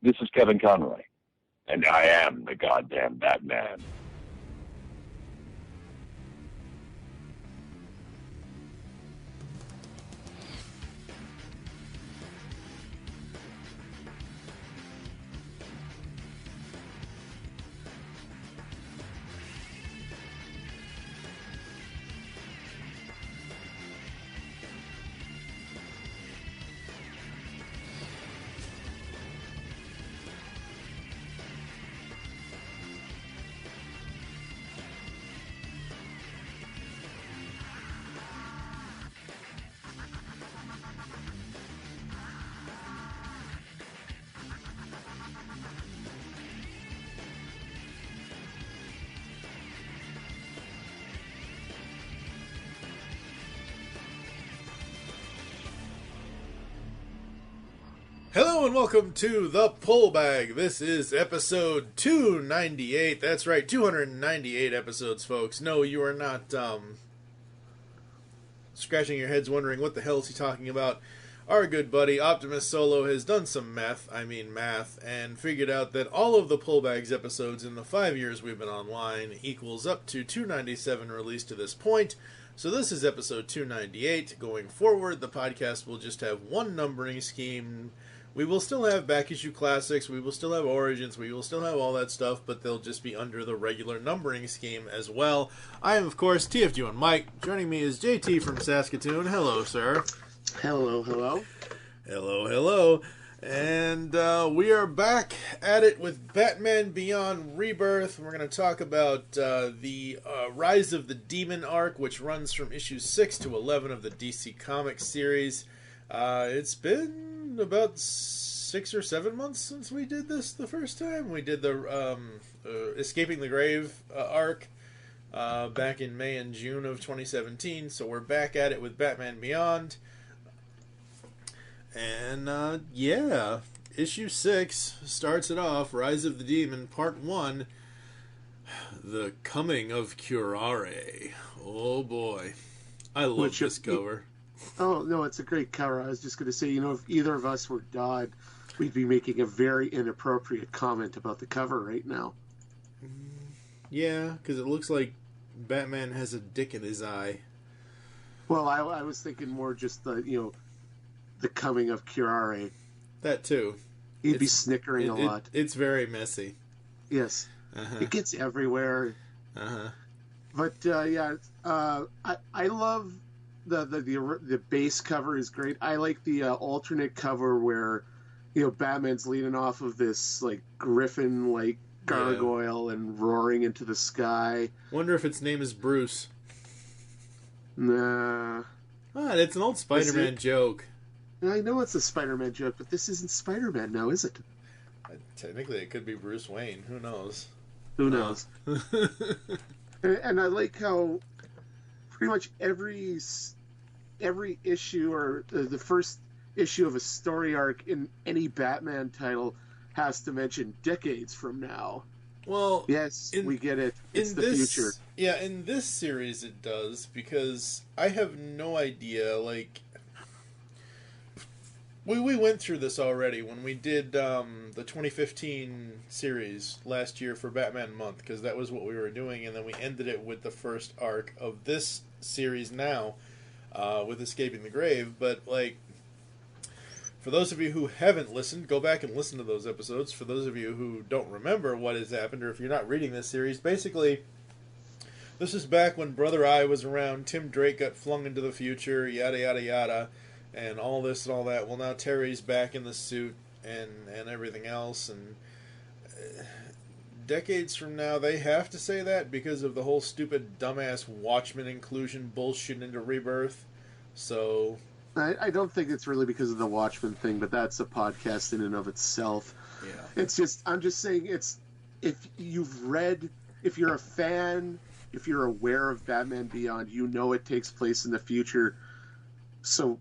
This is Kevin Conroy, and I am the goddamn Batman. Hello and welcome to The Pull Bag. This is episode 298. That's right, 298 episodes, folks. No, you are not scratching your heads wondering what the hell is he talking about. Our good buddy Optimus Solo has done some math, and figured out that all of the Pull Bags episodes in the 5 years we've been online equals up to 297 released to this point. So this is episode 298. Going forward, the podcast will just have one numbering scheme. We will still have back issue classics, we will still have origins, we will still have all that stuff, but they'll just be under the regular numbering scheme as well. I am, of course, TFG1 Mike. Joining me is JT from Saskatoon. Hello, sir. Hello, hello. Hello, hello. And we are back at it with Batman Beyond Rebirth. We're going to talk about the Rise of the Demon arc, which runs from issues 6 to 11 of the DC Comics series. It's been about 6 or 7 months since we did this the first time. We did the Escaping the Grave arc back in May and June of 2017, so we're back at it with Batman Beyond. And, yeah, issue 6 starts it off, Rise of the Demon, part 1, The Coming of Curare. Oh boy, I love this cover. Oh, no, it's a great cover. I was just going to say, if either of us were God, we'd be making a very inappropriate comment about the cover right now. Yeah, because it looks like Batman has a dick in his eye. Well, I was thinking more just the coming of Curare. That too. He'd be snickering a lot. It's very messy. Yes. Uh-huh. It gets everywhere. Uh-huh. But, I love... The base cover is great. I like the alternate cover where, Batman's leaning off of this griffin gargoyle and roaring into the sky. Wonder if its name is Bruce. Nah. It's an old Spider-Man joke. I know it's a Spider-Man joke, but this isn't Spider-Man now, is it? Technically, it could be Bruce Wayne. Who knows? Who knows? And I like how pretty much every issue or the first issue of a story arc in any Batman title has to mention decades from now. Well, yes, we get it. It's the future. Yeah, in this series it does, because I have no idea, we went through this already when we did the 2015 series last year for Batman Month, because that was what we were doing, and then we ended it with the first arc of this series now, with Escaping the Grave. But, for those of you who haven't listened, go back and listen to those episodes. For those of you who don't remember what has happened, or if you're not reading this series, basically, this is back when Brother Eye was around, Tim Drake got flung into the future, yada yada yada, and all this and all that. Well, now Terry's back in the suit and everything else, and decades from now, they have to say that because of the whole stupid, dumbass Watchmen inclusion bullshit into Rebirth. So I don't think it's really because of the Watchmen thing, but that's a podcast in and of itself. Yeah. I'm just saying, if you're a fan, if you're aware of Batman Beyond, it takes place in the future. So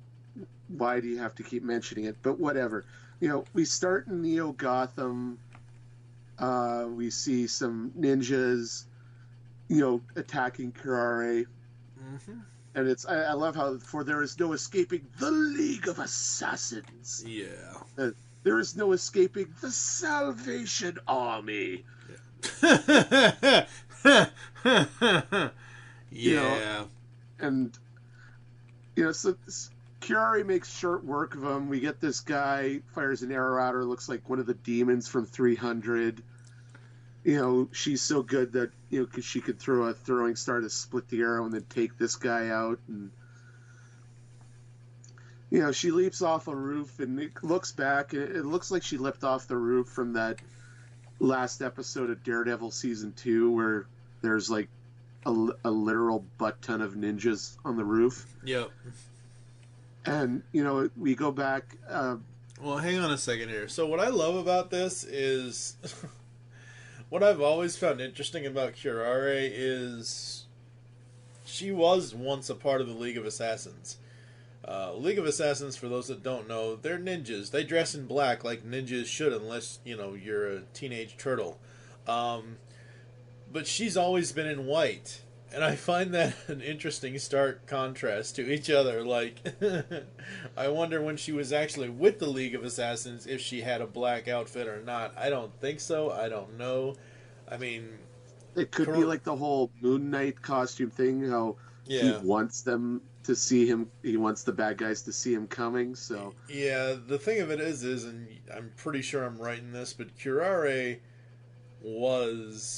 why do you have to keep mentioning it? But whatever. We start in Neo Gotham. We see some ninjas, attacking Curare. Mm-hmm. And I love how, for there is no escaping the League of Assassins. Yeah. there is no escaping the Salvation Army. Yeah. And so Curare makes short work of him. We get this guy, fires an arrow at her, looks like one of the demons from 300. She's so good that, because she could throw a throwing star to split the arrow and then take this guy out. And, she leaps off a roof and it looks back, and it looks like she leapt off the roof from that last episode of Daredevil Season 2 where there's like a literal butt ton of ninjas on the roof. Yep. And, we go back. Well, hang on a second here. So what I love about this is... what I've always found interesting about Curare is she was once a part of the League of Assassins. League of Assassins, for those that don't know, they're ninjas. They dress in black like ninjas should, unless, you're a teenage turtle. But she's always been in white. And I find that an interesting stark contrast to each other. Like, I wonder when she was actually with the League of Assassins if she had a black outfit or not. I don't think so. I don't know. I mean... It could be like the whole Moon Knight costume thing, how he wants them to see him, he wants the bad guys to see him coming, so... Yeah, the thing of it is, and I'm pretty sure I'm right in this, but Curare...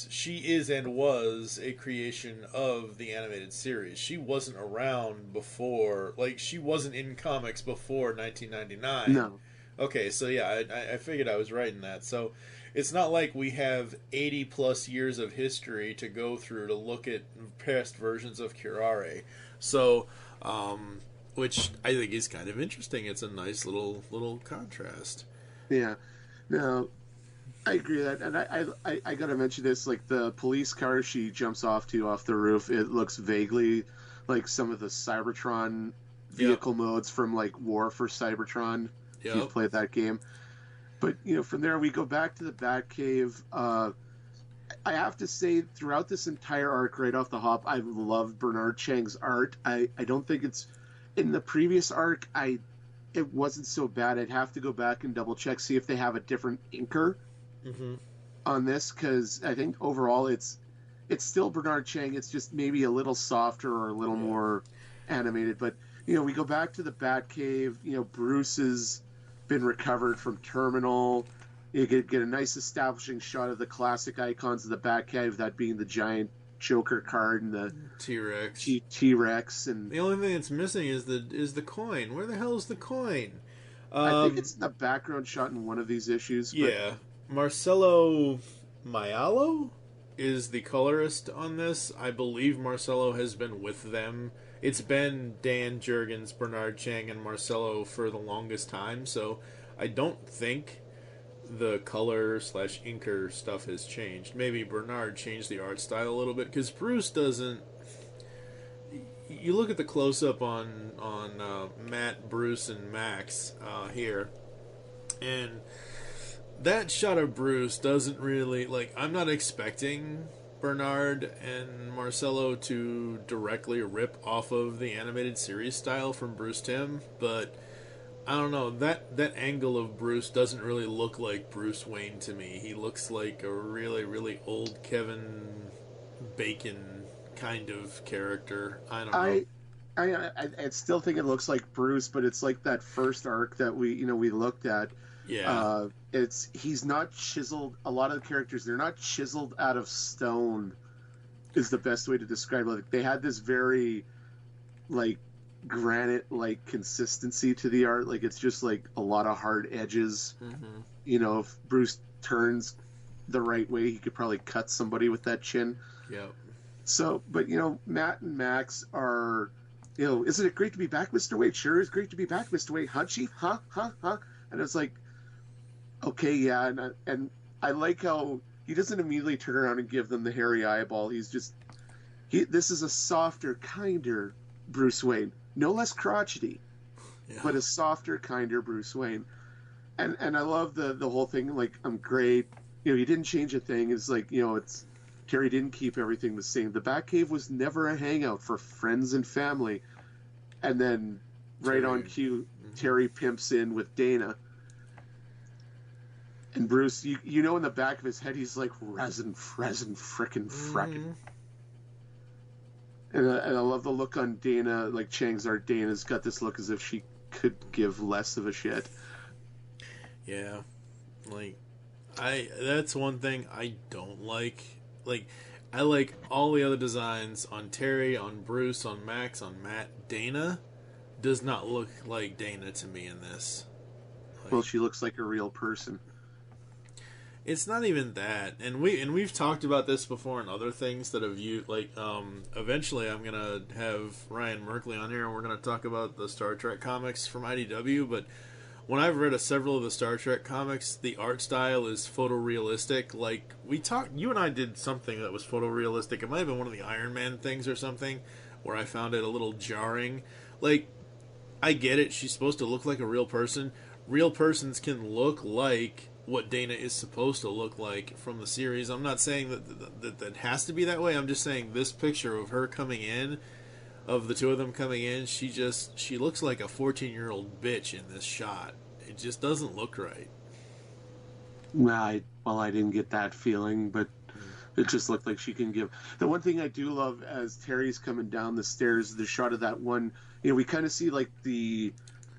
she is and was a creation of the animated series. She wasn't around before, like, she wasn't in comics before 1999. No. Okay, so yeah, I figured I was right in that. So it's not like we have 80 plus years of history to go through to look at past versions of Curare. So, which I think is kind of interesting. It's a nice little contrast. Yeah. Now, I agree with that, and I gotta mention this, like the police car she jumps off the roof, it looks vaguely like some of the Cybertron vehicle modes from like War for Cybertron, if you've played that game. But, from there we go back to the Batcave. I have to say, throughout this entire arc, right off the hop, I've loved Bernard Chang's art. I don't think it's... In the previous arc, it wasn't so bad. I'd have to go back and double check, see if they have a different inker on this, because I think overall it's still Bernard Chang. It's just maybe a little softer or a little more animated. But we go back to the Batcave. Bruce has been recovered from Terminal. You get a nice establishing shot of the classic icons of the Batcave, that being the giant Joker card and the T-Rex. T-Rex, and the only thing that's missing is the coin. Where the hell is the coin? I think it's in the background shot in one of these issues. But... Yeah. Marcelo Maialo is the colorist on this. I believe Marcelo has been with them. It's been Dan Jurgens, Bernard Chang, and Marcelo for the longest time, so I don't think the color/inker stuff has changed. Maybe Bernard changed the art style a little bit, because Bruce doesn't... You look at the close-up on Matt, Bruce, and Max here, and... that shot of Bruce doesn't really, like, I'm not expecting Bernard and Marcelo to directly rip off of the animated series style from Bruce Timm, but I don't know, that angle of Bruce doesn't really look like Bruce Wayne to me. He looks like a really, really old Kevin Bacon kind of character. I don't know. I still think it looks like Bruce, but it's like that first arc that we looked at. Yeah. He's not chiseled. A lot of the characters, they're not chiseled out of stone, is the best way to describe it. Like, they had this very, like, granite-like consistency to the art. Like, it's just, like, a lot of hard edges. Mm-hmm. If Bruce turns the right way, he could probably cut somebody with that chin. Yeah. So, but, Matt and Max are, isn't it great to be back, Mr. Wade? Sure is great to be back, Mr. Wade. Huh, Chief? Huh? And it's like, okay, yeah, and I like how he doesn't immediately turn around and give them the hairy eyeball. This is a softer, kinder Bruce Wayne. No less crotchety, but a softer, kinder Bruce Wayne. And I love the whole thing, like, I'm great. He didn't change a thing. It's like, Terry didn't keep everything the same. The Batcave was never a hangout for friends and family. And then, right on cue, Terry pimps in with Dana. And Bruce, you know, in the back of his head, he's like frickin' frickin'. And I love the look on Dana, like Chang's art. Dana's got this look as if she could give less of a shit. Yeah, like that's one thing I don't like. Like, I like all the other designs on Terry, on Bruce, on Max, on Matt. Dana does not look like Dana to me in this. Like, well, she looks like a real person. It's not even that, and we've talked about this before in other things that have used, like, eventually I'm gonna have Ryan Merkley on here and we're gonna talk about the Star Trek comics from IDW. But when I've read several of the Star Trek comics, the art style is photorealistic. Like, you and I did something that was photorealistic. It might have been one of the Iron Man things or something, where I found it a little jarring. Like, I get it, she's supposed to look like a real person. Real persons can look like what Dana is supposed to look like from the series. I'm not saying that has to be that way. I'm just saying this picture of her coming in, of the two of them coming in, she looks like a 14-year-old bitch in this shot. It just doesn't look right. I didn't get that feeling, but it just looked like she can give. The one thing I do love as Terry's coming down the stairs, the shot of that one, we kind of see like the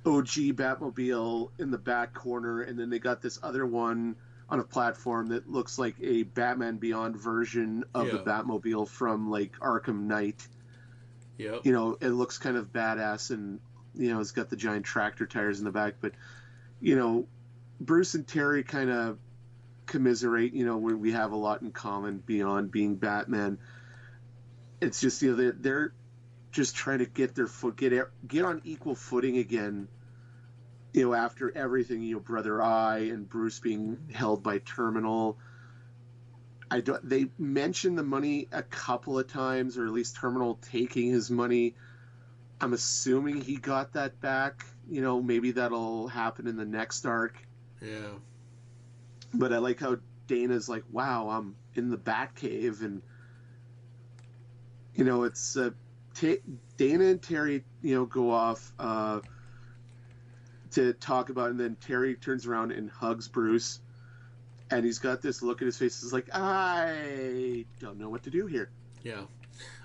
OG Batmobile in the back corner, and then they got this other one on a platform that looks like a Batman Beyond version of the Batmobile from like Arkham Knight. Yep. It looks kind of badass, and it's got the giant tractor tires in the back. But Bruce and Terry kind of commiserate. We have a lot in common beyond being Batman. It's just they're just trying to get their get on equal footing again. After everything, Brother Eye and Bruce being held by Terminal. They mentioned the money a couple of times, or at least Terminal taking his money. I'm assuming he got that back. Maybe that'll happen in the next arc. Yeah. But I like how Dana's like, wow, I'm in the Batcave, and it's Dana and Terry, go off to talk about it, and then Terry turns around and hugs Bruce, and he's got this look at his face. He's like, I don't know what to do here. Yeah.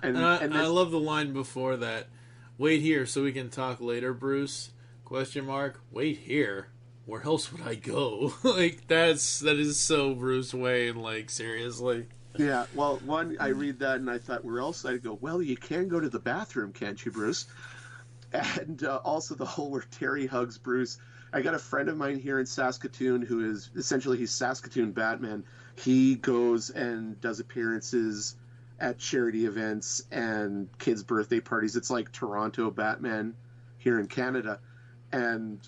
And I love the line before that. Wait here so we can talk later, Bruce? ? Wait here? Where else would I go? Like, that is so Bruce Wayne, like, seriously. Yeah, well, I read that and I thought, where else? I'd go, well, you can go to the bathroom, can't you, Bruce? And also the whole where Terry hugs Bruce. I got a friend of mine here in Saskatoon who is essentially, he's Saskatoon Batman. He goes and does appearances at charity events and kids' birthday parties. It's like Toronto Batman here in Canada. And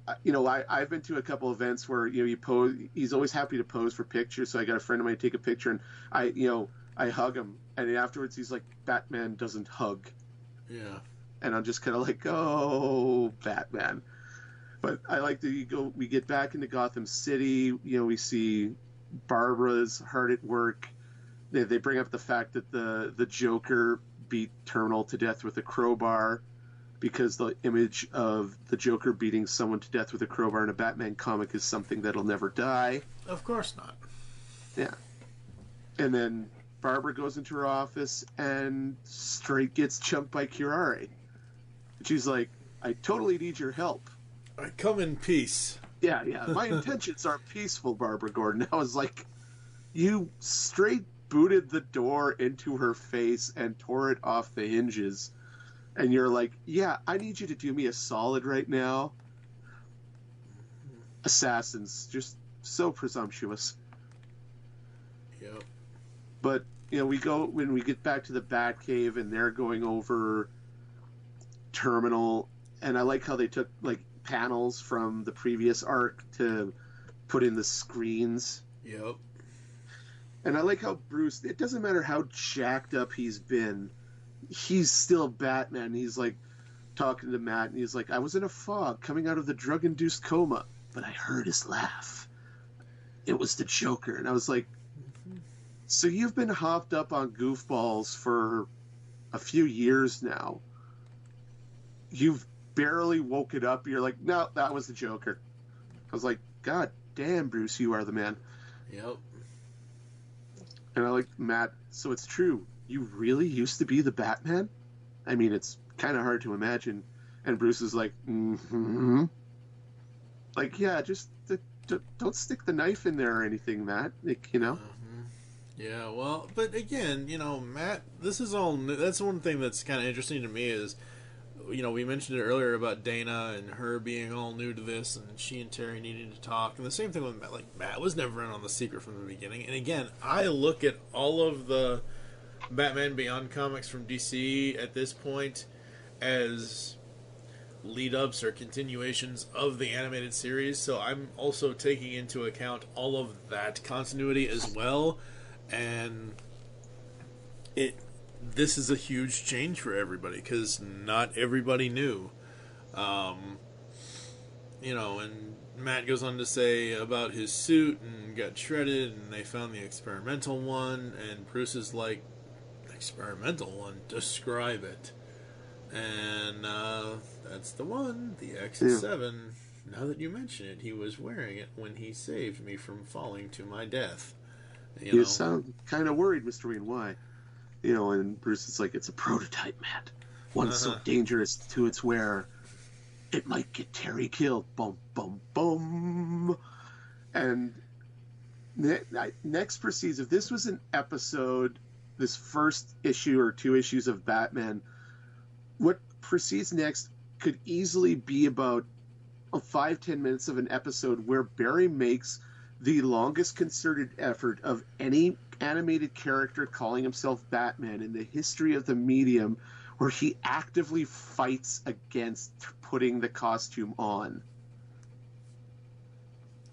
I've been to a couple events where you pose. He's always happy to pose for pictures. So I got a friend of mine take a picture, and I hug him, and afterwards he's like, Batman doesn't hug. Yeah. And I'm just kind of like, oh, Batman. But I like that we get back into Gotham City. We see Barbara's hard at work. They bring up the fact that the Joker beat Terminal to death with a crowbar, because the image of the Joker beating someone to death with a crowbar in a Batman comic is something that'll never die. Of course not. Yeah. And then Barbara goes into her office and straight gets chumped by Curare. She's like, I totally need your help. I come in peace. Yeah. My intentions are peaceful, Barbara Gordon. I was like, you straight booted the door into her face and tore it off the hinges. And you're like, yeah, I need you to do me a solid right now. Assassins, just so presumptuous. Yep. But, when we get back to the Batcave and they're going over Terminal, and I like how they took, like, panels from the previous arc to put in the screens. Yep. And I like how Bruce, it doesn't matter how jacked up he's been, he's still Batman. He's like talking to Matt, and he's like, I was in a fog coming out of the drug-induced coma, but I heard his laugh. It was the Joker. And I was like, so you've been hopped up on goofballs for a few years now. You've barely woken up. You're like, no, that was the Joker. I was like, God damn, Bruce, you are the man. Yep. And I like Matt. So it's true. You really used to be the Batman? I mean, it's kind of hard to imagine. And Bruce is like, mm-hmm. Like, yeah, just don't stick the knife in there or anything, Matt. Like, you know? Yeah, well, but again, you know, Matt, this is all new. That's one thing that's kind of interesting to me is, you know, we mentioned it earlier about Dana and her being all new to this, and she and Terry needing to talk. And the same thing with Matt. Like, Matt was never in on the secret from the beginning. And again, I look at all of the Batman Beyond comics from DC at this point as lead-ups or continuations of the animated series. So I'm also taking into account all of that continuity as well. And this is a huge change for everybody because not everybody knew. You know, and Matt goes on to say about his suit and got shredded and they found the experimental one, and Bruce is like, experimental one? Describe it. And that's the one, the X7. Now that you mention it, he was wearing it when he saved me from falling to my death. You sound kind of worried, Mr. Wayne. Why? You know, and Bruce is like, it's a prototype, Matt. One so dangerous to its wearer, it might get Terry killed. Boom, boom, boom. And next proceeds, if this was an episode, this first issue or 2 issues of Batman, what proceeds next could easily be about 5-10 minutes of an episode where Barry makes the longest concerted effort of any animated character calling himself Batman in the history of the medium, where he actively fights against putting the costume on.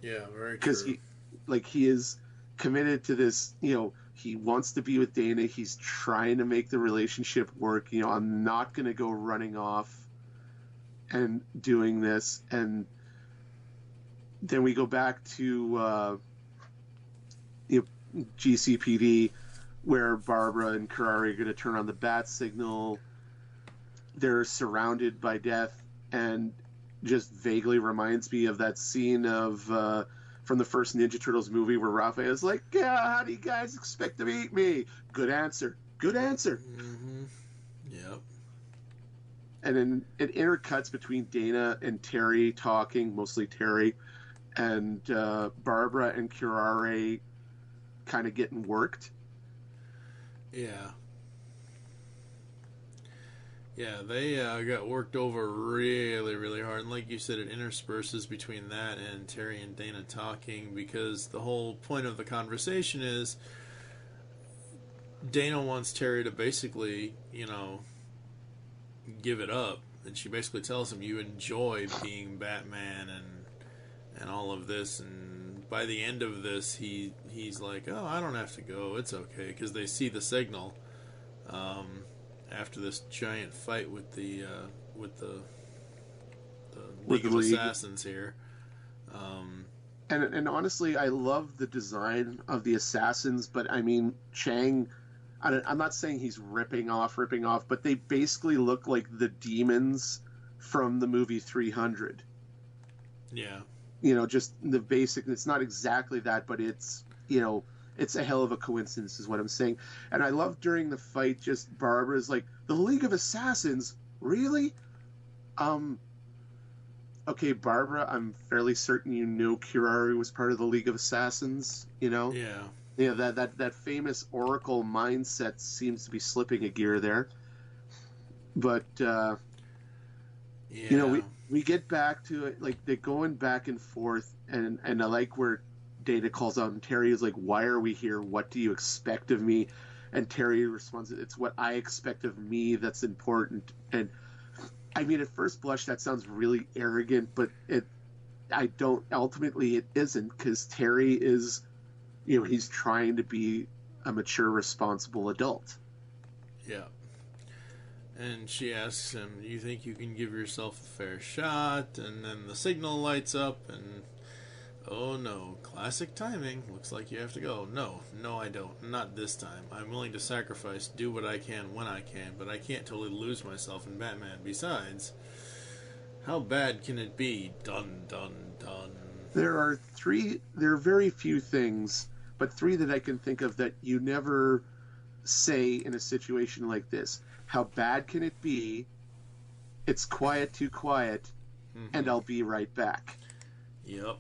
Yeah, very true. Because he is committed to this, you know, he wants to be with Dana. He's trying to make the relationship work. You know, I'm not going to go running off and doing this. And then we go back to GCPD, where Barbara and Karari are going to turn on the bat signal. They're surrounded by death, and just vaguely reminds me of that scene of from the first Ninja Turtles movie where Raphael's like, "Yeah, how do you guys expect to eat me?" Good answer. Good answer. Mm-hmm. Yep. And then it intercuts between Dana and Terry talking, mostly Terry, and Barbara and Curare kind of getting worked. Yeah. Yeah, they got worked over really, really hard. And like you said, it intersperses between that and Terry and Dana talking, because the whole point of the conversation is Dana wants Terry to basically, you know, give it up. And she basically tells him, you enjoy being Batman and all of this. And by the end of this, he's like, oh, I don't have to go. It's okay. Because they see the signal after this giant fight with the League of Assassins here. And honestly, I love the design of the assassins, but I mean, Chang, I'm not saying he's ripping off, but they basically look like the demons from the movie 300. Yeah. You know, just the basic, it's not exactly that, but it's, you know, it's a hell of a coincidence is what I'm saying. And I love during the fight, just Barbara's like, the League of Assassins? Really? Okay, Barbara, I'm fairly certain you know Curare was part of the League of Assassins, you know? Yeah. You know, that famous Oracle mindset seems to be slipping a gear there. But, yeah. You know, we get back to it, like, they're going back and forth, and I like where Dana calls out, and Terry is like, why are we here? What do you expect of me? And Terry responds, it's what I expect of me that's important. And I mean, at first blush, that sounds really arrogant, but ultimately it isn't, because Terry is, you know, he's trying to be a mature, responsible adult. Yeah. And she asks him, do you think you can give yourself a fair shot? And then the signal lights up, and oh no, classic timing. Looks like you have to go. No, I don't. Not this time. I'm willing to sacrifice, do what I can when I can, but I can't totally lose myself in Batman. Besides, how bad can it be? Dun, dun, dun. There are very few things, but three that I can think of that you never say in a situation like this. How bad can it be? It's quiet, too quiet, and I'll be right back. Yep.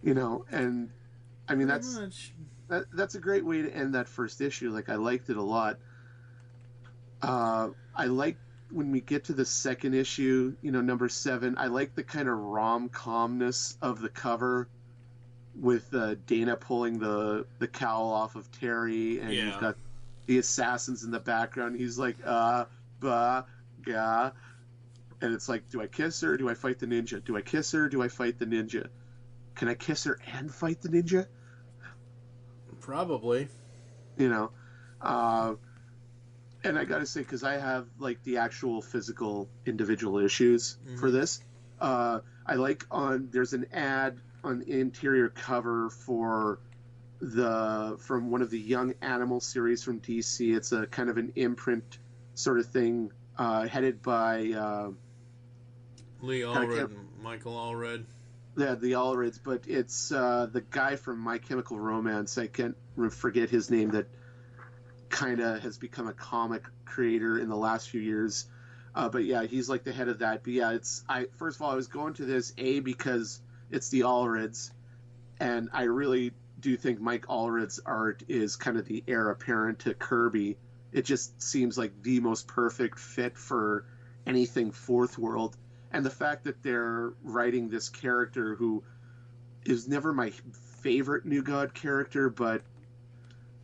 You know, and I mean that's a great way to end that first issue. Like, I liked it a lot. I like when we get to the second issue, you know, number 7. I like the kind of rom-comness of the cover with Dana pulling the cowl off of Terry, and you've got the assassins in the background. He's like, bah, ga. And it's like, do I kiss her or do I fight the ninja? Do I kiss her or do I fight the ninja? Can I kiss her and fight the ninja? Probably. You know. And I gotta say, because I have, like, the actual physical individual issues for this, I like there's an ad on the interior cover from one of the Young Animal series from DC. It's a kind of an imprint sort of thing, headed by Lee Allred and Michael Allred. Yeah, the Allreds, but it's the guy from My Chemical Romance. I can't forget his name, that kind of has become a comic creator in the last few years. But yeah, he's like the head of that. But yeah, first of all, I was going to this because it's the Allreds, and I really do think Mike Allred's art is kind of the heir apparent to Kirby. It just seems like the most perfect fit for anything Fourth World. And the fact that they're writing this character who is never my favorite New God character, but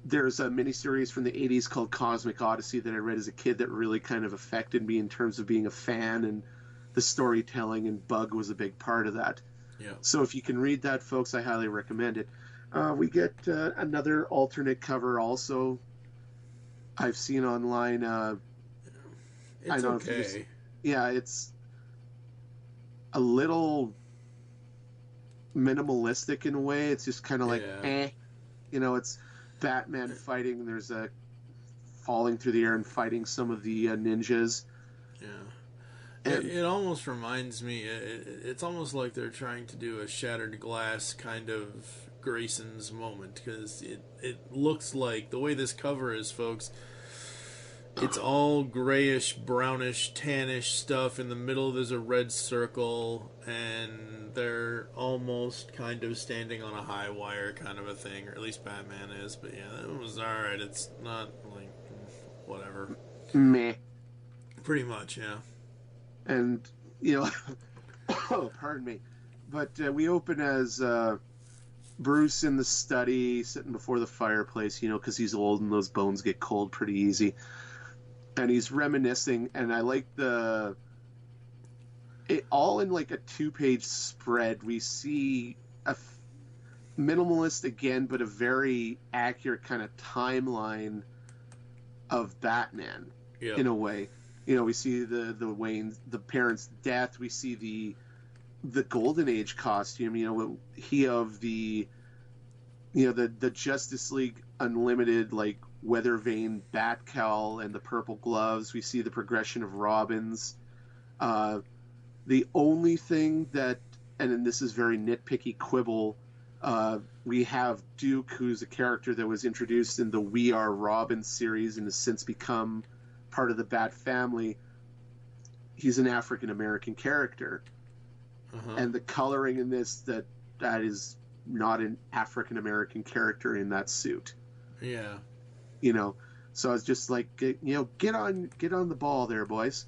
there's a miniseries from the 80s called Cosmic Odyssey that I read as a kid that really kind of affected me in terms of being a fan, and the storytelling, and Bug was a big part of that. Yeah. So if you can read that, folks, I highly recommend it. We get another alternate cover also. I've seen online. It's I know okay. It's a little minimalistic in a way. It's just kind of like, you know, it's Batman fighting. There's a falling through the air and fighting some of the ninjas. Yeah. It almost reminds me, it's almost like they're trying to do a Shattered Glass kind of Grayson's moment, because it looks like, the way this cover is, folks, it's all grayish, brownish, tannish stuff. In the middle there's a red circle, and they're almost kind of standing on a high wire kind of a thing, or at least Batman is. But yeah, that was alright. It's not like, whatever. Meh. Pretty much, yeah. And, you know, oh, pardon me. But we open as Bruce in the study, sitting before the fireplace, you know, because he's old and those bones get cold pretty easy. And he's reminiscing, and I like it all in like a 2-page spread. We see a minimalist again, but a very accurate kind of timeline of Batman in a way. You know, we see the parents' death. We see the Golden Age costume. You know, the Justice League Unlimited, like, weather vane bat cowl and the purple gloves. We see the progression of Robins. The only thing that, and then this is very nitpicky quibble, we have Duke, who's a character that was introduced in the We Are Robin series and has since become part of the Bat family. He's an African American character, and the coloring in this that is not an African American character in that suit. Yeah. You know, so I was just like, you know, get on the ball there, boys.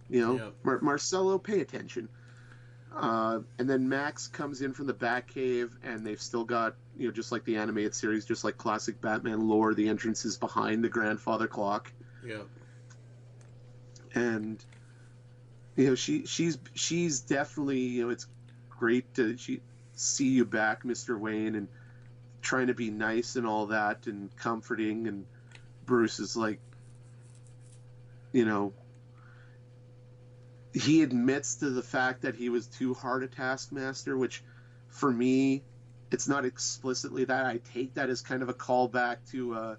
You know, Marcelo, pay attention. And then Max comes in from the Batcave, and they've still got, you know, just like the animated series, just like classic Batman lore, the entrance is behind the grandfather clock. Yeah. And, you know, she's definitely, you know, it's great to see you back, Mr. Wayne, and trying to be nice and all that and comforting. And Bruce is like, you know, he admits to the fact that he was too hard a taskmaster, which for me, it's not explicitly that. I take that as kind of a callback to,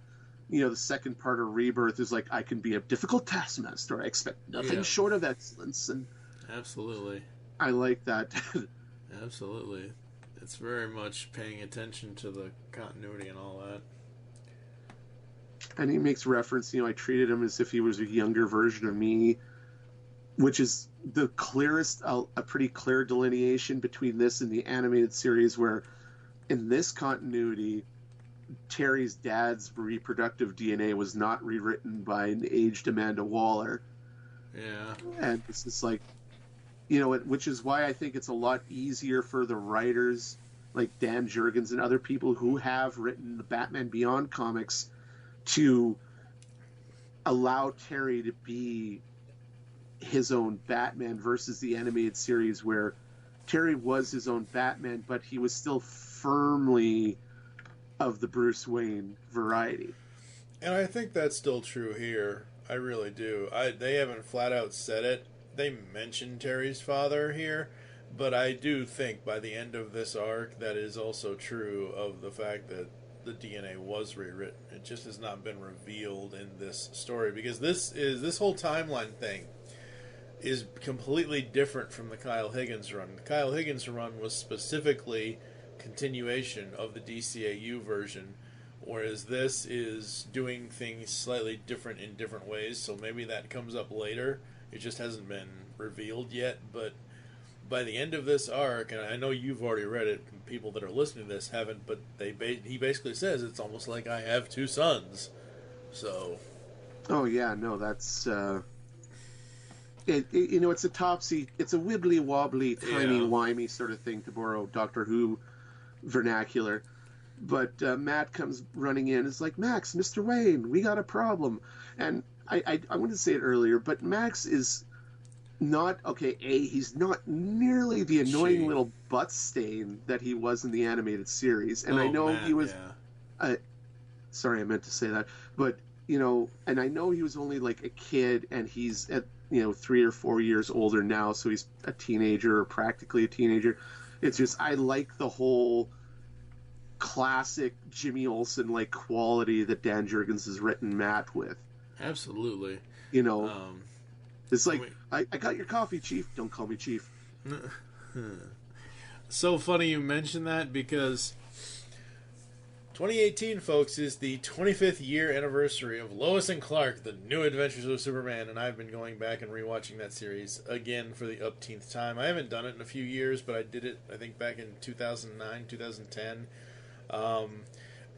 you know, the second part of Rebirth is like, I can be a difficult taskmaster. I expect nothing short of excellence. And absolutely. I like that. Absolutely. It's very much paying attention to the continuity and all that. And he makes reference, I treated him as if he was a younger version of me, which is the clearest, a pretty clear delineation between this and the animated series, where in this continuity, Terry's dad's reproductive DNA was not rewritten by an aged Amanda Waller. Yeah. And this is like, which is why I think it's a lot easier for the writers like Dan Jurgens and other people who have written the Batman Beyond comics to allow Terry to be his own Batman versus the animated series, where Terry was his own Batman, but he was still firmly of the Bruce Wayne variety. And I think that's still true here. I really do. They haven't flat out said it. They mentioned Terry's father here, but I do think by the end of this arc that is also true of the fact that the DNA was rewritten. It just has not been revealed in this story, because this whole timeline thing is completely different from the Kyle Higgins run. The Kyle Higgins run was specifically continuation of the DCAU version, whereas this is doing things slightly different in different ways, so maybe that comes up later. It just hasn't been revealed yet, but by the end of this arc, and I know you've already read it, and people that are listening to this haven't, but he basically says it's almost like I have two sons. So... Oh, yeah, no, that's... it's it's a wibbly-wobbly, timey-wimey sort of thing, to borrow Doctor Who vernacular. But Matt comes running in. It's like, Max, Mr. Wayne, we got a problem. And I wanted to say it earlier, but Max is not, he's not nearly the annoying little butt stain that he was in the animated series. And I know Matt, he was... Yeah. Sorry, I meant to say that. But, and I know he was only like a kid, and he's at 3 or 4 years older now, so he's a teenager, or practically a teenager. It's just, I like the whole classic Jimmy Olsen like quality that Dan Jurgens has written Matt with. Absolutely. It's like, I got your coffee, Chief. Don't call me Chief. So funny you mention that, because 2018, folks, is the 25th year anniversary of Lois and Clark, The New Adventures of Superman, and I've been going back and rewatching that series again for the upteenth time. I haven't done it in a few years, but I did it, I think, back in 2009, 2010.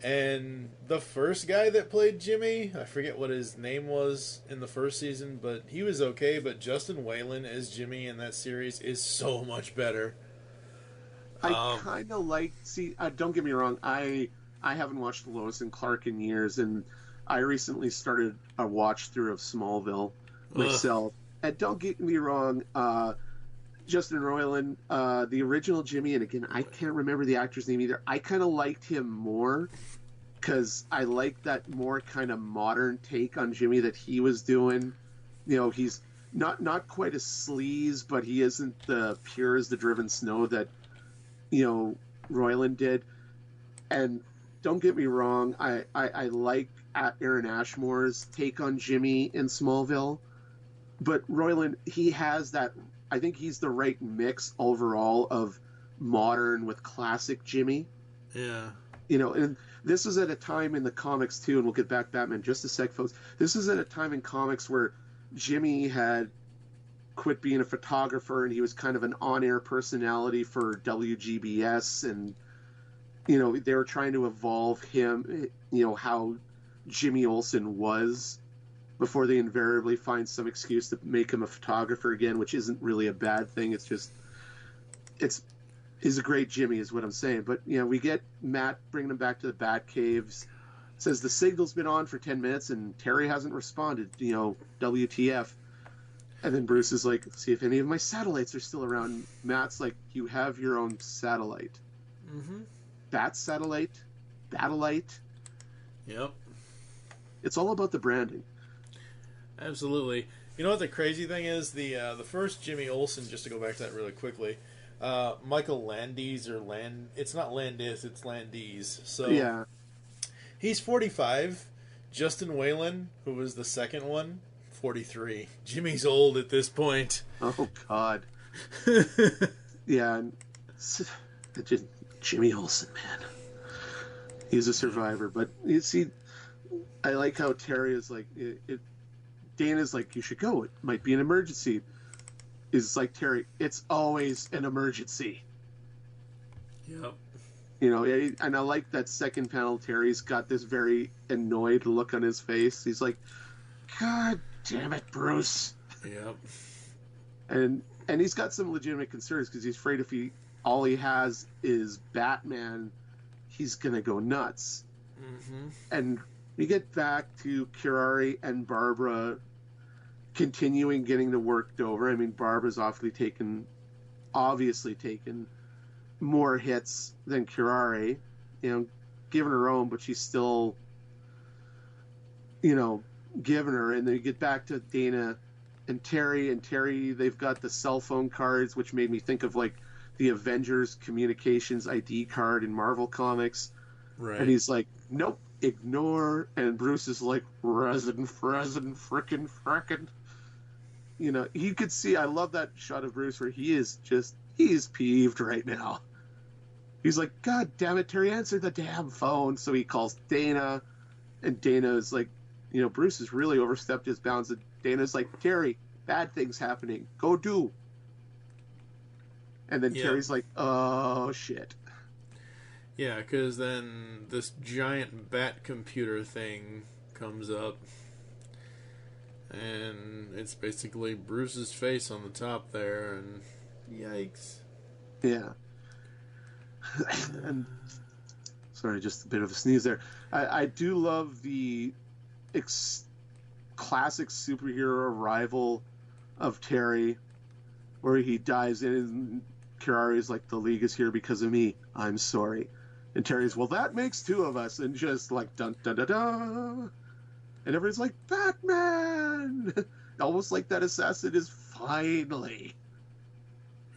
And the first guy that played Jimmy, I forget what his name was in the first season, but he was okay, but Justin Whalen as Jimmy in that series is so much better. I kind of like... don't get me wrong, I haven't watched Lois and Clark in years, and I recently started a watch through of Smallville myself. And don't get me wrong, Justin Roiland, the original Jimmy, and again, I can't remember the actor's name either. I kind of liked him more because I liked that more kind of modern take on Jimmy that he was doing. He's not quite a sleaze, but he isn't the pure as the driven snow that Roiland did. And don't get me wrong, I like Aaron Ashmore's take on Jimmy in Smallville, but Roiland, he has that. I think he's the right mix overall of modern with classic Jimmy. Yeah. And this is at a time in the comics too, and we'll get back to Batman in just a sec, folks. This is at a time in comics where Jimmy had quit being a photographer, and he was kind of an on-air personality for WGBS, and they were trying to evolve him, how Jimmy Olsen was, before they invariably find some excuse to make him a photographer again, which isn't really a bad thing. It's just, he's a great Jimmy is what I'm saying. But, we get Matt bringing him back to the Bat Caves, says the signal's been on for 10 minutes and Terry hasn't responded, WTF. And then Bruce is like, see if any of my satellites are still around. Matt's like, you have your own satellite. Mm-hmm. Bat satellite, Batellite. Yep. It's all about the branding. Absolutely. You know what the crazy thing is? The first Jimmy Olsen, just to go back to that really quickly, Michael Landis, it's not Landis, it's Landis. So yeah. He's 45. Justin Whalen, who was the second one, 43. Jimmy's old at this point. Oh, God. Yeah. Just Jimmy Olsen, man. He's a survivor. But you see, I like how Terry is like, Dana's like, you should go. It might be an emergency. Is like, Terry, it's always an emergency. Yep. You know, and I like that second panel. Terry's got this very annoyed look on his face. He's like, God damn it, Bruce. Yep. And he's got some legitimate concerns because he's afraid if all he has is Batman, he's gonna go nuts. Mm-hmm. And we get back to Kirari and Barbara continuing getting the work over. I mean, Barbara's obviously taken more hits than Kirari, you know, given her own, but she's still, you know, giving her. And then you get back to Dana and Terry, they've got the cell phone cards, which made me think of like the Avengers communications ID card in Marvel Comics. Right. And he's like, nope, ignore. And Bruce is like, resin, frickin'. You know, you could see, I love that shot of Bruce where he's peeved right now. He's like, God damn it, Terry, answer the damn phone. So he calls Dana, and Dana is like, you know, Bruce has really overstepped his bounds. And Dana's like, Terry, bad things happening. Go do. And then Terry's like, oh, shit. Yeah, because then this giant bat computer thing comes up. And it's basically Bruce's face on the top there. And yikes. Yeah. And sorry, just a bit of a sneeze there. I do love the classic superhero arrival of Terry, where he dives in and Kirari's like, the League is here because of me. I'm sorry. And Terry's, well, that makes two of us. And just like, dun dun dun dun. And everybody's like, Batman! Almost like that assassin is finally.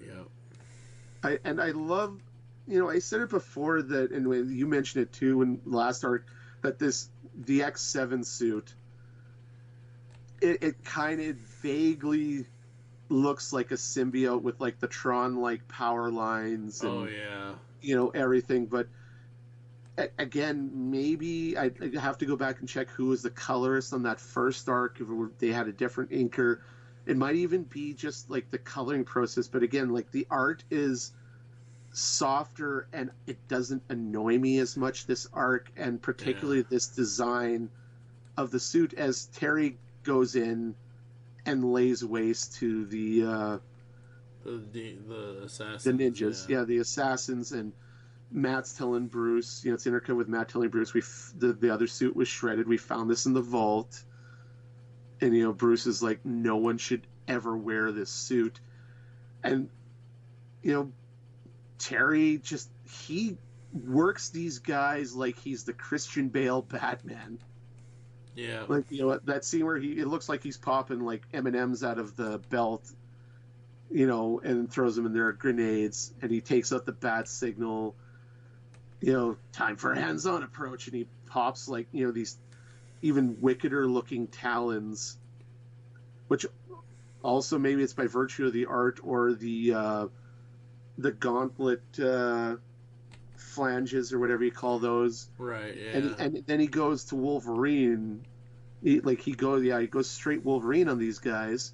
Yeah. I love, you know, I said it before that, and when you mentioned it too in last arc, that the X7 suit, it kind of vaguely looks like a symbiote with like the Tron-like power lines and, you know, everything. But again, maybe I have to go back and check who was the colorist on that first arc. If they had a different inker, it might even be just like the coloring process. But again, like the art is softer and it doesn't annoy me as much this arc, and particularly this design of the suit as Terry goes in and lays waste to the assassins, the ninjas, the assassins. And Matt's telling Bruce, you know, it's intercut with Matt telling Bruce, the other suit was shredded. We found this in the vault. And, you know, Bruce is like, no one should ever wear this suit. And, you know, Terry he works these guys like he's the Christian Bale Batman. Yeah. Like, you know, that scene where it looks like he's popping like M&Ms out of the belt, you know, and throws them in their grenades, and he takes out the bat signal, you know, time for a hands-on approach, and he pops like, you know, these even wickeder looking talons, which also maybe it's by virtue of the art or the gauntlet flanges or whatever you call those. Right, yeah. And then he goes to Wolverine. He goes straight Wolverine on these guys.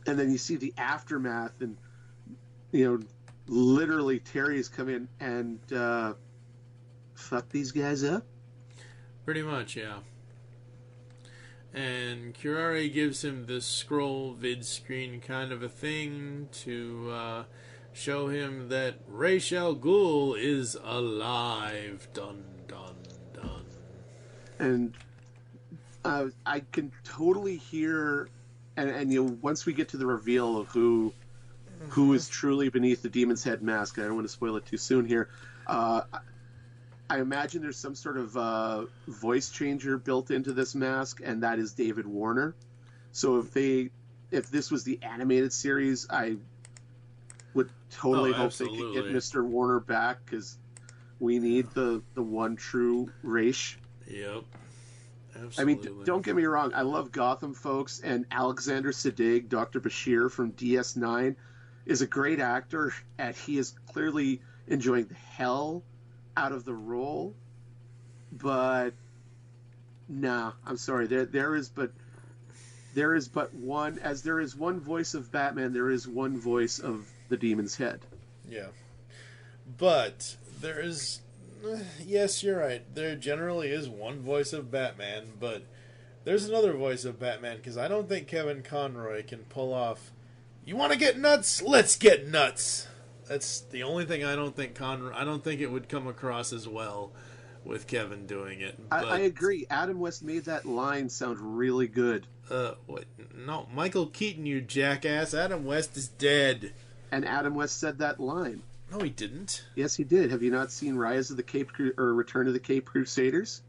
And then you see the aftermath, and, you know, literally Terry's come in and fuck these guys up. Pretty much, yeah. And Kirari gives him this scroll vid screen kind of a thing to show him that Ra's al Ghul is alive. Dun, dun, dun. And I can totally hear, and you know, once we get to the reveal of who is truly beneath the demon's head mask, I don't want to spoil it too soon here. I imagine there's some sort of voice changer built into this mask, and that is David Warner. So if this was the animated series, I would totally hope they could get Mr. Warner back, because we need the one true Ra's. Yep. Absolutely. I mean, don't get me wrong. I love Gotham folks, and Alexander Siddig, Dr. Bashir from DS9. is a great actor, and he is clearly enjoying the hell out of the role. But nah, I'm sorry. There is but one, as there is one voice of Batman, there is one voice of the Demon's Head. Yeah. But there is, yes, you're right. There generally is one voice of Batman, but there's another voice of Batman, because I don't think Kevin Conroy can pull off, you want to get nuts? Let's get nuts. That's the only thing I don't think I don't think it would come across as well with Kevin doing it. But, I agree. Adam West made that line sound really good. What? No, Michael Keaton, you jackass. Adam West is dead. And Adam West said that line. No, he didn't. Yes, he did. Have you not seen Rise of the Cape or Return of the Cape Crusaders?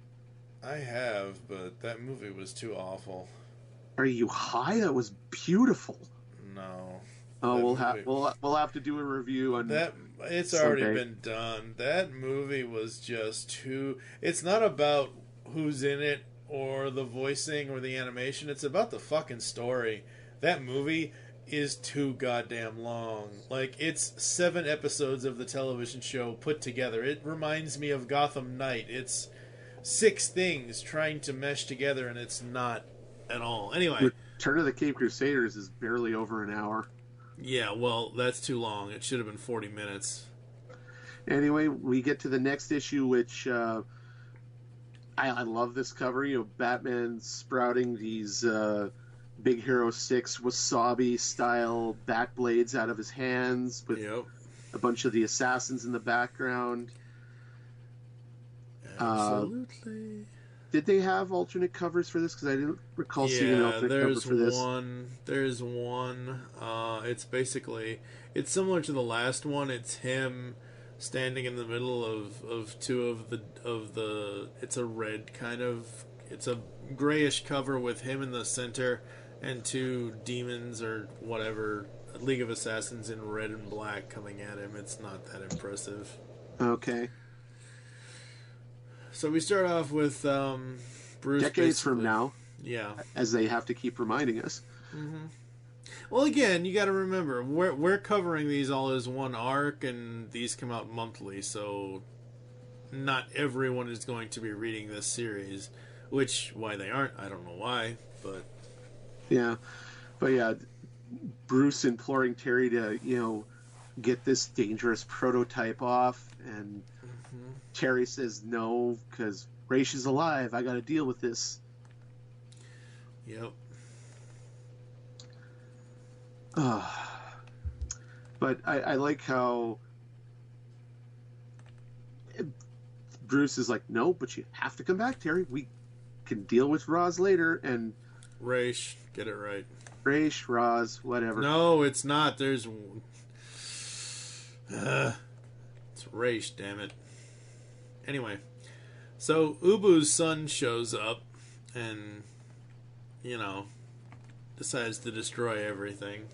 I have, but that movie was too awful. Are you high? That was beautiful. No. Oh, we'll have to do a review on that. It's someday. Already been done. That movie was just too. It's not about who's in it or the voicing or the animation. It's about the fucking story. That movie is too goddamn long. Like, it's 7 episodes of the television show put together. It reminds me of Gotham Knight. It's 6 things trying to mesh together, and it's not at all. Anyway, Return of the Cape Crusaders is barely over an hour. Yeah, well, that's too long. It should have been 40 minutes. Anyway, we get to the next issue, which I love this cover. You know, Batman sprouting these Big Hero 6 wasabi-style back blades out of his hands with a bunch of the assassins in the background. Absolutely. Did they have alternate covers for this? Because I didn't recall seeing an alternate cover for this. There's one. It's similar to the last one. It's him standing in the middle of two of the. It's a red kind of. It's a grayish cover with him in the center and 2 demons or whatever, a League of Assassins in red and black coming at him. It's not that impressive. Okay. So we start off with Bruce. Decades from now. Yeah. As they have to keep reminding us. Mm-hmm. Well, again, you got to remember, we're covering these all as one arc, and these come out monthly, so not everyone is going to be reading this series. Why they aren't, I don't know why, but... Yeah. But yeah, Bruce imploring Terry to, get this dangerous prototype off, and... Terry says no, because Raish is alive. I got to deal with this. Yep. But I like how Bruce is like, no, but you have to come back, Terry. We can deal with Roz later. And Raish, get it right. Raish, Roz, whatever. No, it's not. There's... it's Raish, damn it. Anyway, so Ubu's son shows up and, decides to destroy everything.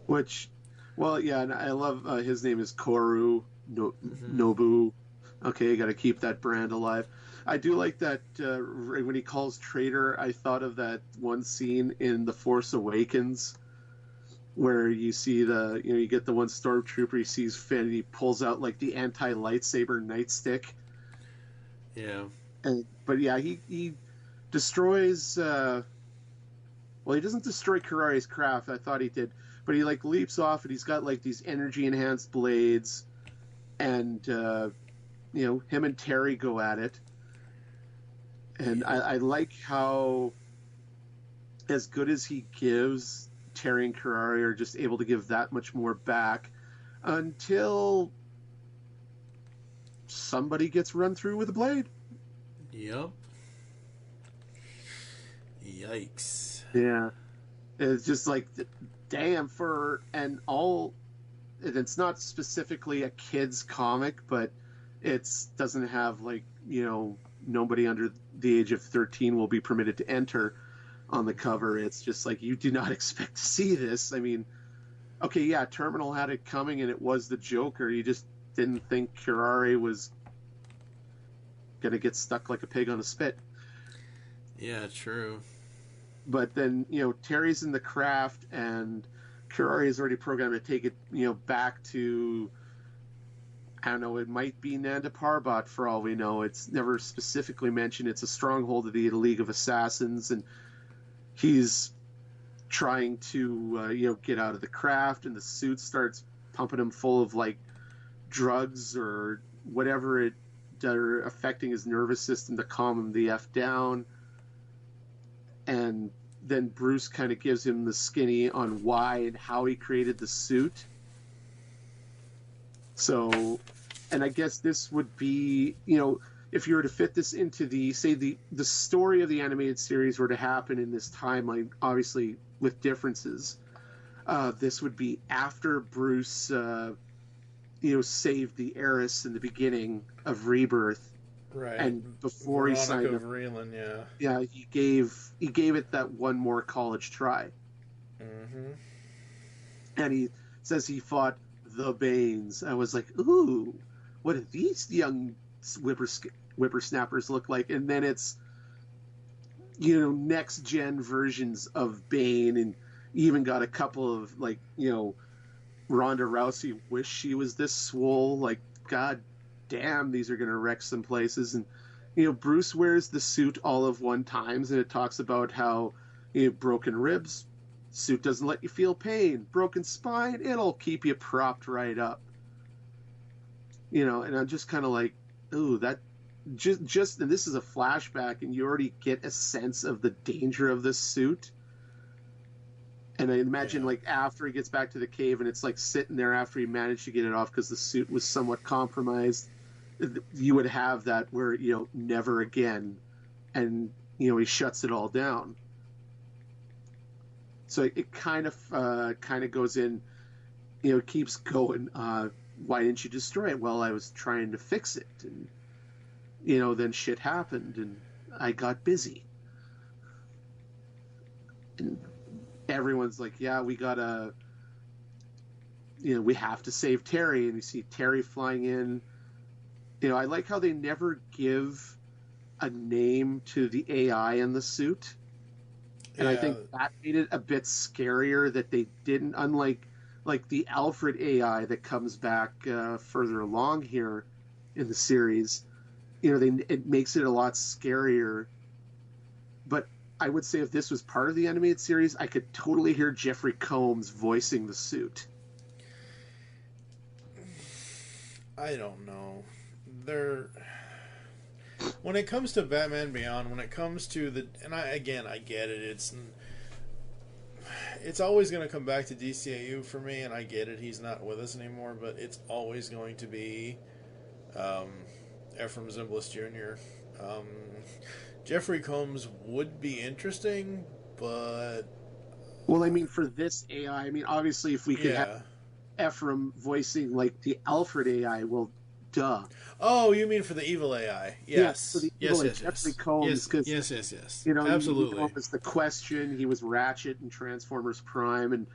Which, well, yeah, and I love his name is Koru Nobu. Okay, got to keep that brand alive. I do like that when he calls traitor, I thought of that one scene in The Force Awakens where you see you get the one stormtrooper, he sees Finn, and he pulls out like the anti-lightsaber nightstick. Yeah. But yeah, he destroys... well, he doesn't destroy Karari's craft. I thought he did. But he, leaps off, and he's got, these energy-enhanced blades. And, him and Terry go at it. And I like how, as good as he gives, Terry and Karari are just able to give that much more back until... somebody gets run through with a blade. Yep. Yikes. Yeah. It's just damn, it's not specifically a kid's comic, but it doesn't have nobody under the age of 13 will be permitted to enter on the cover. It's just you do not expect to see this. I mean, okay, yeah, Terminal had it coming and it was the Joker. You just didn't think Karari was gonna get stuck like a pig on a spit. Yeah, true. But then, Terry's in the craft and Kirari has already programmed to take it, back to, I don't know, it might be Nanda Parbat for all we know. It's never specifically mentioned. It's a stronghold of the League of Assassins, and he's trying to, get out of the craft, and the suit starts pumping him full of, like, drugs or whatever it are affecting his nervous system to calm him the F down. And then Bruce kind of gives him the skinny on why and how he created the suit. So, and I guess this would be, if you were to fit this into the story of the animated series were to happen in this timeline, obviously with differences, this would be after Bruce, saved the heiress in the beginning of Rebirth. Right. And before he signed up, Vreeland, yeah, he gave it that one more college try. Mm-hmm. And he says he fought the Banes. I was like, ooh, what do these young whippersnappers look like? And then it's, next gen versions of Bane, and even got a couple of, like, Ronda Rousey wish she was this swole. Like, God damn, these are going to wreck some places. And, Bruce wears the suit all of one times, and it talks about how, broken ribs, suit doesn't let you feel pain. Broken spine, it'll keep you propped right up. And I'm just kind of like, ooh, that just, and this is a flashback, and you already get a sense of the danger of this suit. And I imagine, like, after he gets back to the cave, and it's, like, sitting there after he managed to get it off because the suit was somewhat compromised, you would have that where, never again. And, he shuts it all down. So it kind of goes in, keeps going. Why didn't you destroy it? Well, I was trying to fix it. And, then shit happened, and I got busy. And everyone's like, yeah, we gotta, we have to save Terry. And you see Terry flying in. I like how they never give a name to the AI in the suit. And I think that made it a bit scarier that they didn't, unlike like the Alfred AI that comes back further along here in the series. It makes it a lot scarier. But I would say if this was part of the animated series, I could totally hear Jeffrey Combs voicing the suit. I don't know. When it comes to Batman Beyond, when it comes to I get it. It's always going to come back to DCAU for me, and I get it. He's not with us anymore, but it's always going to be Ephraim Zimbalist Jr. Jeffrey Combs would be interesting, but... Well, I mean, for this AI, obviously, if we could have Ephraim voicing, like, the Alfred AI, well, duh. Oh, you mean for the evil AI? Yes. For the evil Jeffrey Combs. Yes. Absolutely. He was the Question. He was Ratchet in Transformers Prime, and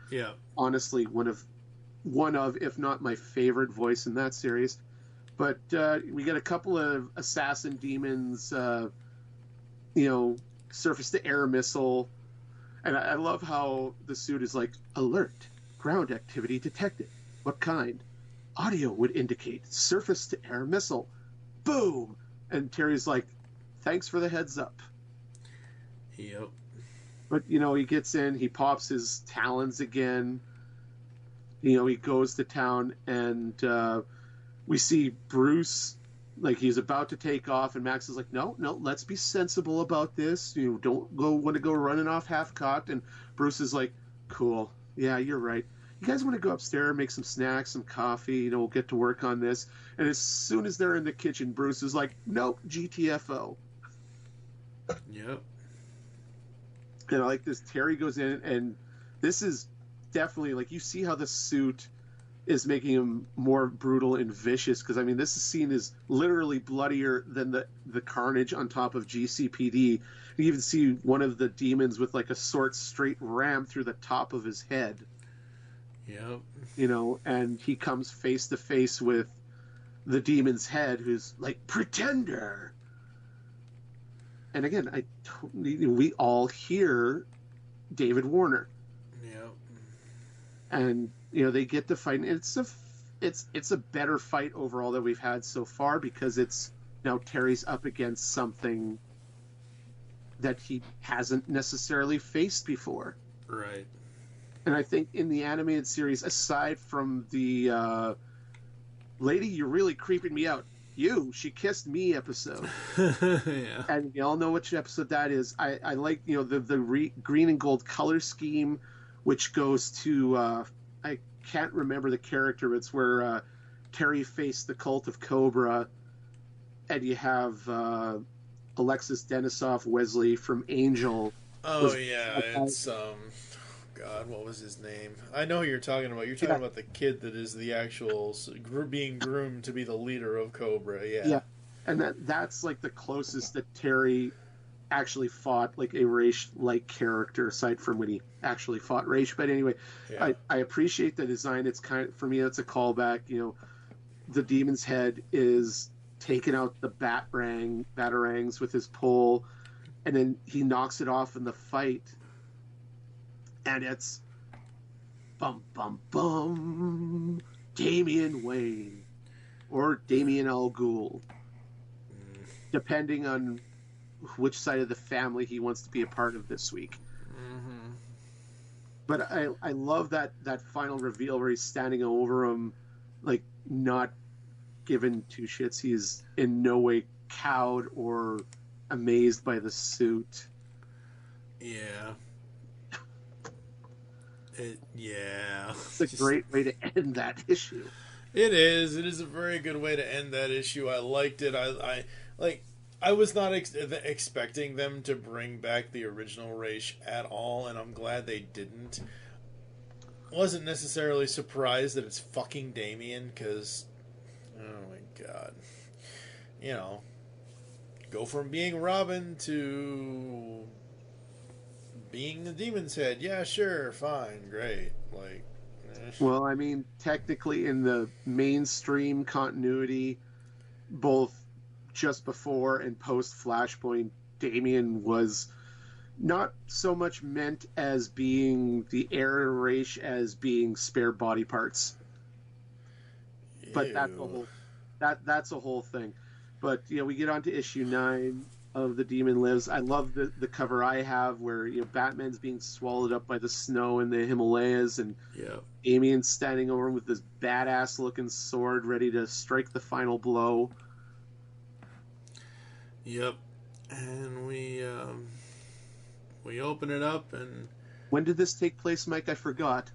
honestly, one of, if not my favorite voice in that series. But we get a couple of assassin demons, surface-to-air missile. And I love how the suit is like, alert, ground activity detected. What kind? Audio would indicate surface-to-air missile. Boom! And Terry's like, thanks for the heads up. Yep. But, he gets in, he pops his talons again. He goes to town, and we see Bruce, like, he's about to take off, and Max is like, no, let's be sensible about this. Don't want to go running off half-cocked. And Bruce is like, cool. Yeah, you're right. You guys want to go upstairs, make some snacks, some coffee, we'll get to work on this. And as soon as they're in the kitchen, Bruce is like, nope, GTFO. Yep. And I like this. Terry goes in, and this is definitely, like, you see how the suit is making him more brutal and vicious, because, this scene is literally bloodier than the carnage on top of GCPD. You even see one of the demons with, like, a straight ram through the top of his head. Yep. And he comes face to face with the demon's head, who's like, pretender. And again, we all hear David Warner. Yep. and they get to fight. And it's a better fight overall that we've had so far, because it's now Terry's up against something that he hasn't necessarily faced before. Right. And I think in the animated series, aside from the lady, you're really creeping me out. She kissed me episode. Yeah. And you all know which episode that is. I like, the green and gold color scheme, which goes to, I can't remember the character. It's where Terry faced the cult of Cobra, and you have Alexis Denisof, Wesley from Angel. Oh, yeah, it's, God, what was his name? I know who you're talking about. You're talking about the kid that is the actual being groomed to be the leader of Cobra. Yeah. And that's like the closest that Terry actually fought like a Raish-like character, aside from when he actually fought Raish. But anyway, I appreciate the design. It's for me, it's a callback. The Demon's Head is taking out the batarangs with his pole, and then he knocks it off in the fight. And it's bum, bum, bum, Damian Wayne or Damian Al Ghul, depending on which side of the family he wants to be a part of this week. Mm-hmm. But I love that final reveal where he's standing over him, like not giving two shits. He's in no way cowed or amazed by the suit. Yeah. It's a great way to end that issue. It is. It is a very good way to end that issue. I liked it. I was not expecting them to bring back the original Raish at all, and I'm glad they didn't. Wasn't necessarily surprised that it's fucking Damian, because, oh my god, go from being Robin to being the Demon's Head. Yeah, sure, fine, great. Well, I mean, technically in the mainstream continuity, both just before and post Flashpoint, Damian was not so much meant as being the heir to Raish as being spare body parts. But that's a whole thing. But we get on to issue 9 of The Demon Lives. I love the cover I have where Batman's being swallowed up by the snow in the Himalayas, and Damian's standing over him with this badass looking sword ready to strike the final blow. Yep. And we open it up, and when did this take place, Mike? I forgot.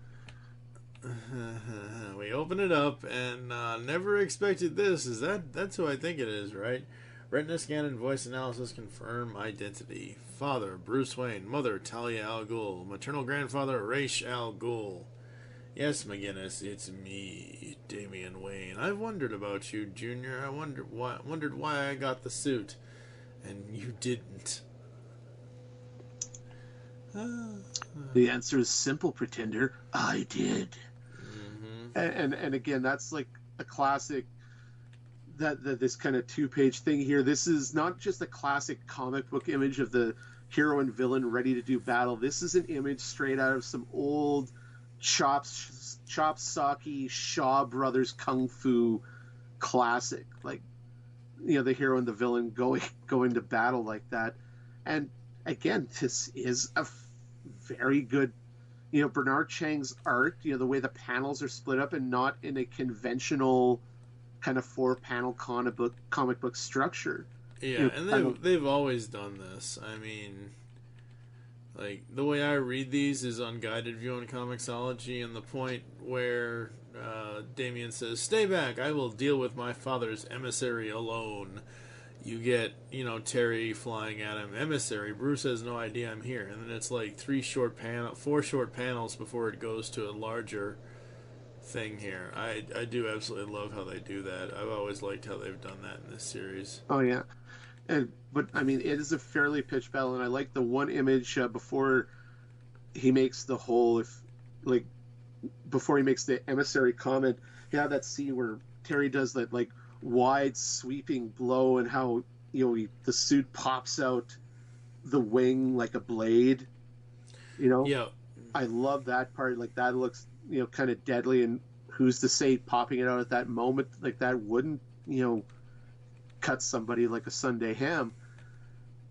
We open it up, and never expected this. That's who I think it is, right? Retina scan and voice analysis confirm identity. Father, Bruce Wayne. Mother, Talia Al Ghul. Maternal grandfather, Raish Al Ghul. Yes, McGinnis, it's me, Damian Wayne. I've wondered about you, Junior. I wondered why I got the suit, and you didn't. The answer is simple, Pretender. I did. Mm-hmm. And again, that's like a classic. That this kind of 2-page thing here. This is not just a classic comic book image of the hero and villain ready to do battle. This is an image straight out of some old Chop Socky Shaw Brothers kung fu classic. Like, the hero and the villain going to battle like that. And again, this is a very good, Bernard Chang's art. The way the panels are split up and not in a conventional kind of 4-panel comic book structure. Yeah, and they've always done this. I mean, like, the way I read these is Unguided View on Comixology, and the point where Damian says, "Stay back, I will deal with my father's emissary alone." You get, Terry flying at him, "Emissary, Bruce has no idea I'm here." And then it's like 4 short panels before it goes to a larger thing here. I do absolutely love how they do that. I've always liked how they've done that in this series. Oh yeah, but I mean, it is a fairly pitched battle, and I like the one image before he makes the whole before he makes the emissary comment. Yeah, that scene where Terry does that like wide sweeping blow, and how the suit pops out the wing like a blade. Yeah. I love that part. Like, that looks kind of deadly, and who's to say popping it out at that moment like that wouldn't, cut somebody like a Sunday ham.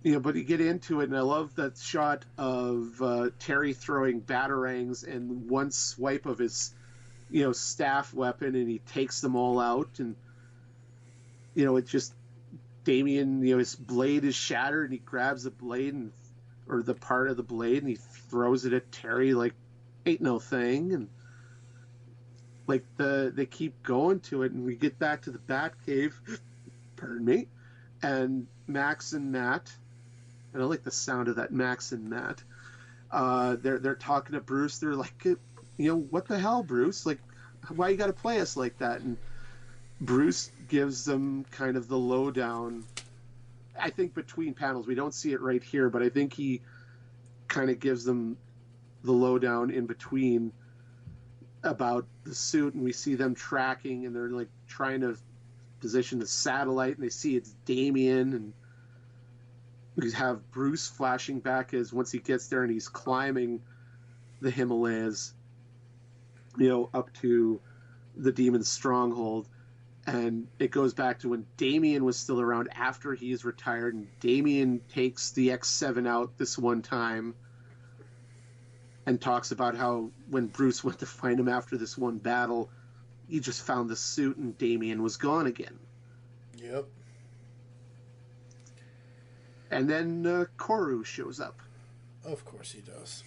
But you get into it, and I love that shot of Terry throwing batarangs and one swipe of his, staff weapon, and he takes them all out, and it just Damian, his blade is shattered, and he grabs the blade or the part of the blade, and he throws it at Terry like ain't no thing, and like they keep going to it, and we get back to the Batcave, pardon me, and Max and Matt. And I like the sound of that, Max and Matt. They're talking to Bruce. They're like, what the hell, Bruce? Like, why you got to play us like that? And Bruce gives them kind of the lowdown. I think between panels, we don't see it right here, but I think he kind of gives them the lowdown in between about the suit, and we see them tracking, and they're like trying to position the satellite, and they see it's Damian, and we have Bruce flashing back as once he gets there and he's climbing the Himalayas, up to the demon's stronghold. And it goes back to when Damian was still around after he's retired, and Damian takes the X7 out this one time and talks about how when Bruce went to find him after this one battle, he just found the suit and Damian was gone again. Yep. And then Koru shows up. Of course he does.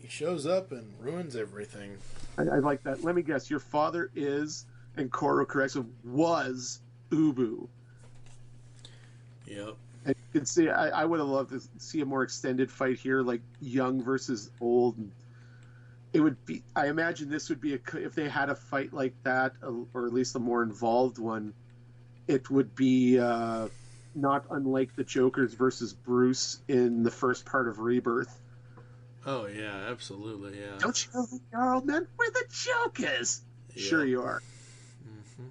He shows up and ruins everything. I like that. Let me guess. Your father is, and Koru corrects him, was Ubu. Yep. And you can see, I would have loved to see a more extended fight here, like young versus old. It would be, I imagine this would be, if they had a fight like that, or at least a more involved one, it would be not unlike the Jokers versus Bruce in the first part of Rebirth. Oh, yeah, absolutely, yeah. Don't you know who we are, old man? We're the Jokers! Yeah. Sure you are. Mm-hmm.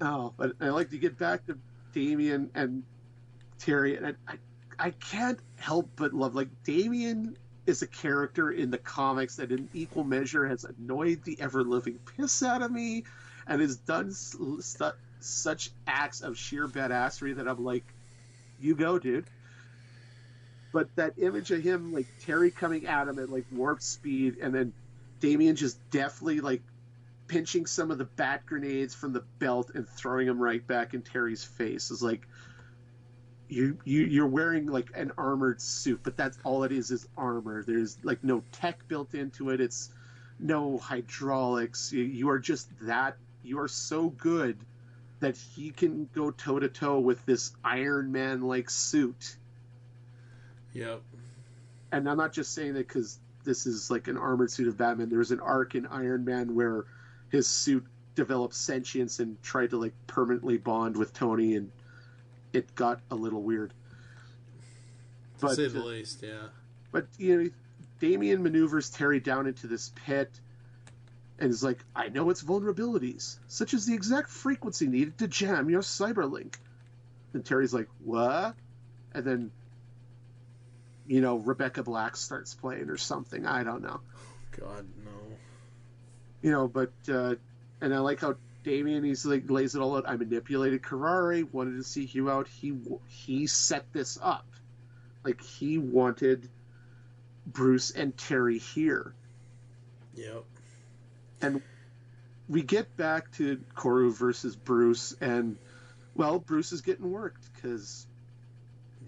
Oh, but I like to get back to Damian and Terry, and I can't help but love, like, Damian is a character in the comics that in equal measure has annoyed the ever-living piss out of me, and has done such acts of sheer badassery that I'm like, you go, dude. But that image of him, like Terry coming at him at like warp speed, and then Damian just deftly like pinching some of the bat grenades from the belt and throwing them right back in Terry's face is like, you're wearing like an armored suit, but that's all it is armor. There's like no tech built into it. It's no hydraulics. You are just that. You are so good that he can go toe-to-toe with this Iron Man-like suit. Yep. And I'm not just saying that because this is like an armored suit of Batman. There's an arc in Iron Man where his suit developed sentience and tried to like permanently bond with Tony, and it got a little weird. To say the least, yeah. But, Damian maneuvers Terry down into this pit, and is like, I know its vulnerabilities, such as the exact frequency needed to jam your cyberlink. And Terry's like, what? And then, Rebecca Black starts playing or something. I don't know. God, no. But, and I like how Damian, he's like, lays it all out. I manipulated Carrare, wanted to see Hugh out. He set this up. Like, he wanted Bruce and Terry here. Yep. And we get back to Koru versus Bruce, and, well, Bruce is getting worked, because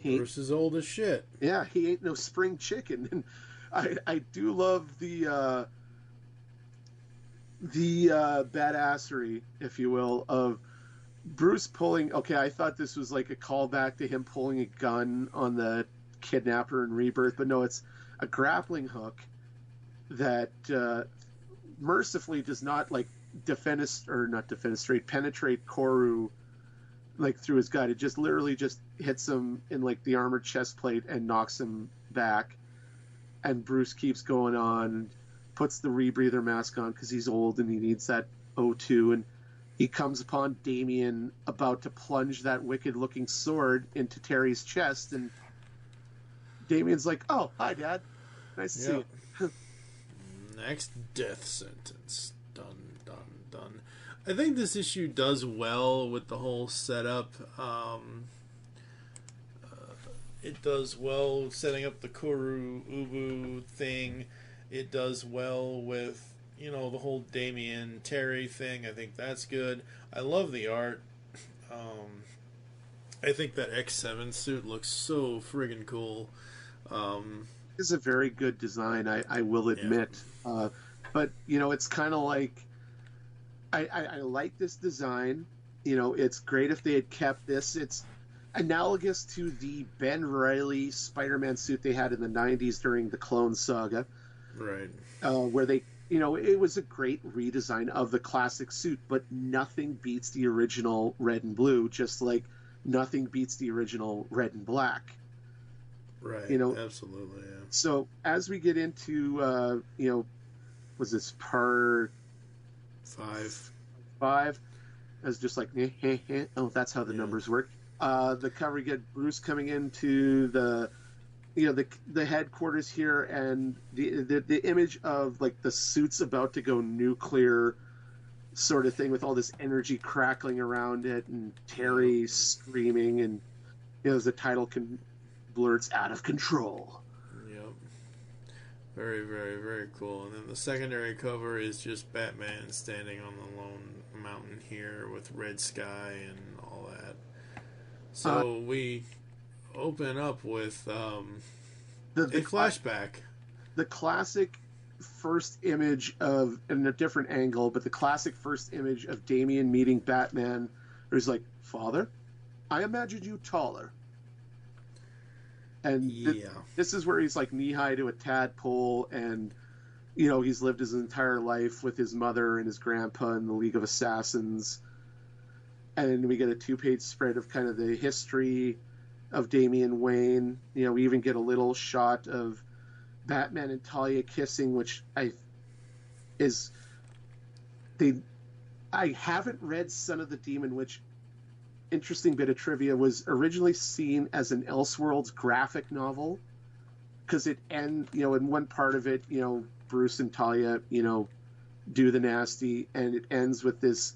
Bruce is old as shit. Yeah, he ain't no spring chicken. And I do love the badassery, if you will, of Bruce pulling... Okay, I thought this was like a callback to him pulling a gun on the kidnapper in Rebirth, but no, it's a grappling hook that... mercifully does not like penetrate Koru like through his gut. It just literally just hits him in like the armored chest plate and knocks him back. And Bruce keeps going on and puts the rebreather mask on because he's old and he needs that O2. And he comes upon Damian about to plunge that wicked looking sword into Terry's chest, and Damian's like, "Oh, hi, Dad. Nice to see you." Next, death sentence. Dun, dun, dun. I think this issue does well with the whole setup. It does well setting up the Kuru Ubu thing. It does well with, the whole Damian Terry thing. I think that's good. I love the art. I think that X7 suit looks so friggin' cool. It's a very good design, I will admit. Yeah. But, it's kind of like... I like this design. It's great if they had kept this. It's analogous to the Ben Reilly Spider-Man suit they had in the 90s during the Clone Saga. Right. Where they, it was a great redesign of the classic suit, but nothing beats the original red and blue, just like nothing beats the original red and black. Right. Absolutely, yeah. So as we get into, was this part 5? As just like, oh, that's how the numbers work. The cover, you get Bruce coming into the headquarters here, and the image of like the suit's about to go nuclear, sort of thing, with all this energy crackling around it, and Terry screaming, and as the title blurts, out of control. Yep. Very, very, very cool. And then the secondary cover is just Batman standing on the lone mountain here with red sky and all that. So we open up with a flashback. The classic first image of, in a different angle, but the classic first image of Damian meeting Batman, who's like, "Father, I imagined you taller." And this is where he's like knee-high to a tadpole, and, he's lived his entire life with his mother and his grandpa in the League of Assassins. And we get a 2-page spread of kind of the history of Damian Wayne. We even get a little shot of Batman and Talia kissing, which I haven't read Son of the Demon, which, interesting bit of trivia, was originally seen as an Elseworlds graphic novel, because it in one part of it, Bruce and Talia, do the nasty, and it ends with this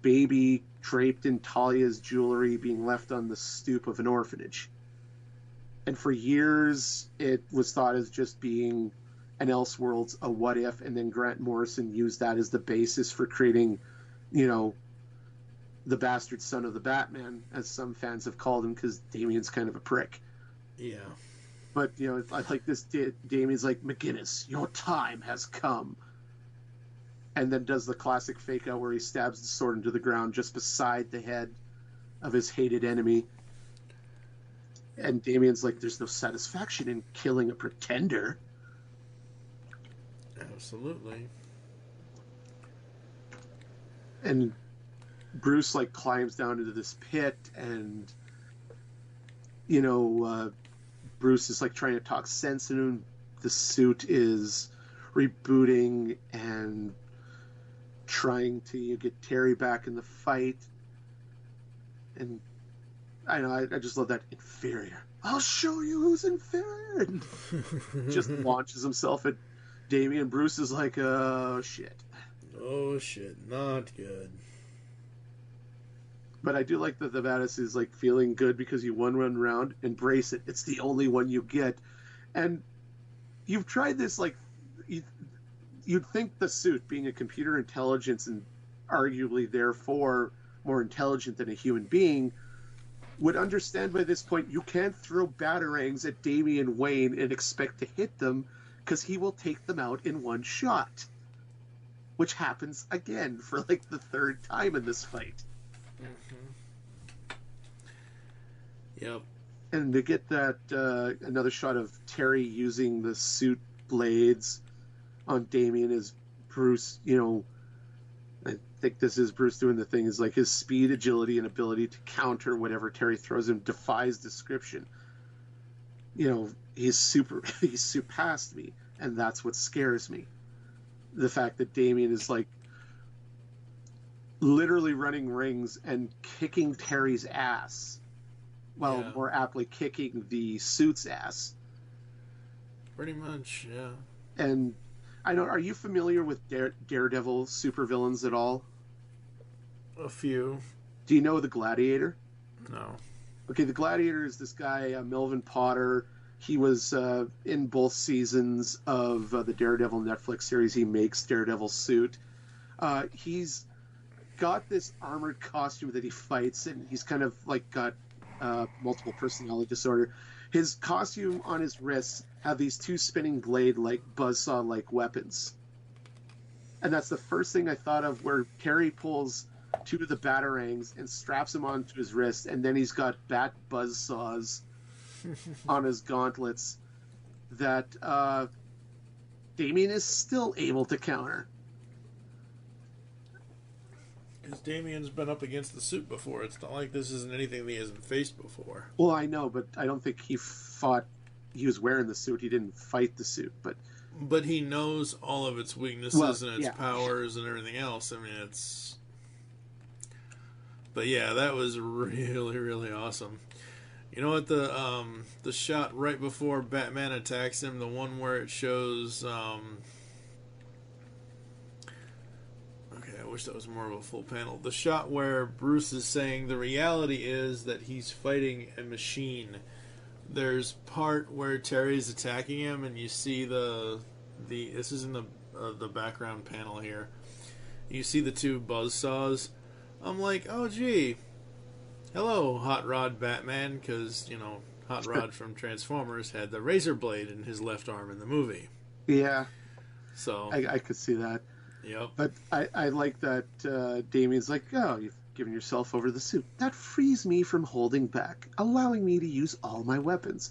baby draped in Talia's jewelry being left on the stoop of an orphanage. And for years, it was thought as just being an Elseworlds, a what if, and then Grant Morrison used that as the basis for creating, the bastard son of the Batman, as some fans have called him, because Damian's kind of a prick. Yeah. But, I like this, Damian's like, "McGinnis, your time has come." And then does the classic fake out where he stabs the sword into the ground just beside the head of his hated enemy. And Damian's like, "There's no satisfaction in killing a pretender." Absolutely. And Bruce like climbs down into this pit, and Bruce is like trying to talk sense into him. The suit is rebooting and trying to get Terry back in the fight. And I just love that inferior. "I'll show you who's inferior," and just launches himself at Damian. Bruce is like, "Oh shit. Oh shit, not good." But I do like that the Vatis is like feeling good because you won one round. Embrace it. It's the only one you get. And you've tried this, like, you'd think the suit, being a computer intelligence and arguably therefore more intelligent than a human being, would understand by this point you can't throw batarangs at Damian Wayne and expect to hit them, because he will take them out in one shot. Which happens again for like the third time in this fight. Mm-hmm. Yep. And to get that another shot of Terry using the suit blades on Damian as Bruce, I think this is Bruce doing the thing, is like his speed, agility, and ability to counter whatever Terry throws him defies description. He's surpassed me, and that's what scares me. The fact that Damian is like literally running rings and kicking Terry's ass, more aptly kicking the suit's ass. Pretty much, yeah. And I know. Are you familiar with Daredevil supervillains at all? A few. Do you know the Gladiator? No. Okay, the Gladiator is this guy, Melvin Potter. He was in both seasons of the Daredevil Netflix series. He makes Daredevil's suit. He's got this armored costume that he fights, and he's kind of like got multiple personality disorder. His costume on his wrists have these two spinning blade-like, buzzsaw-like weapons. And that's the first thing I thought of, where Terry pulls two of the batarangs and straps them onto his wrist, and then he's got bat buzzsaws on his gauntlets that Damian is still able to counter. Because Damian's been up against the suit before. It's not like this isn't anything that he hasn't faced before. Well, I know, but I don't think he fought. He was wearing the suit. He didn't fight the suit, but he knows all of its weaknesses and its powers and everything else. I mean, it's. But yeah, that was really, really awesome. You know what, the shot right before Batman attacks him, the one where it shows I wish that was more of a full panel. The shot where Bruce is saying the reality is that he's fighting a machine. There's part where Terry's attacking him, and you see the this is in the background panel here. You see the two buzzsaws. I'm like, oh gee, hello, Hot Rod Batman, because Hot Rod from Transformers had the razor blade in his left arm in the movie. Yeah, so I could see that. Yep. But I like that Damian's like, oh, you've given yourself over the suit. That frees me from holding back, allowing me to use all my weapons.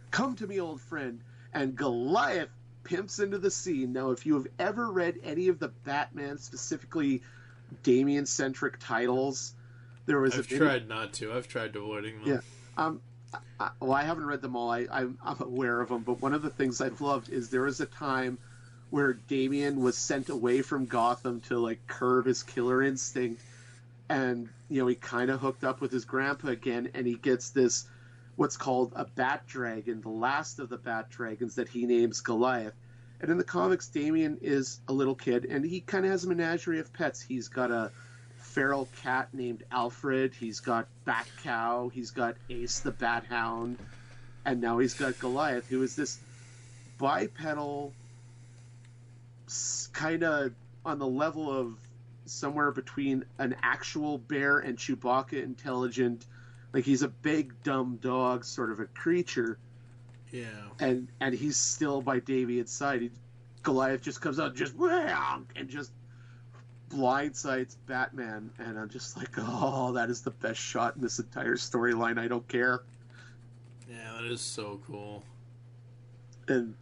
Come to me, old friend. And Goliath pimps into the scene. Now, if you have ever read any of the Batman, specifically Damian-centric titles, there was I've tried not to. I've tried avoiding them. Yeah. I haven't read them all. I'm aware of them. But one of the things I've loved is there was a time where Damian was sent away from Gotham to like curb his killer instinct, and he kind of hooked up with his grandpa again, and he gets this what's called a bat dragon, the last of the bat dragons that he names Goliath. And in the comics, Damian is a little kid, and he kind of has a menagerie of pets. He's got a feral cat named Alfred, he's got Bat Cow, he's got Ace the Bat Hound, and now he's got Goliath, who is this bipedal, kind of on the level of somewhere between an actual bear and Chewbacca intelligent. Like, he's a big dumb dog sort of a creature. Yeah. And he's still by Damian's side. Goliath just comes out and just blindsides Batman, and I'm just like, oh, that is the best shot in this entire storyline. I don't care. Yeah, that is so cool. And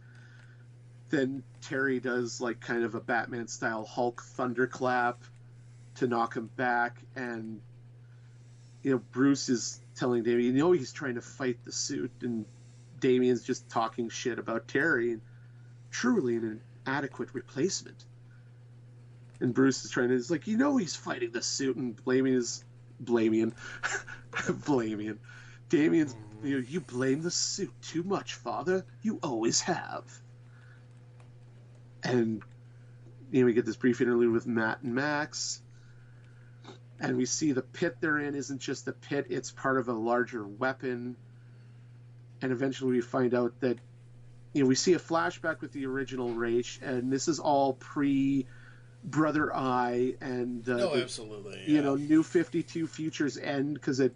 then Terry does like kind of a Batman style Hulk thunderclap to knock him back, and Bruce is telling Damian, he's trying to fight the suit, and Damian's just talking shit about Terry, and truly an inadequate replacement. And Bruce is trying to, he's like, he's fighting the suit, and Damian's, you blame the suit too much, father. You always have. And we get this brief interlude with Matt and Max, and we see the pit they're in isn't just a pit, it's part of a larger weapon. And eventually we find out that we see a flashback with the original Ra's, and this is all pre Brother Eye and absolutely, yeah. New 52 Futures End, because it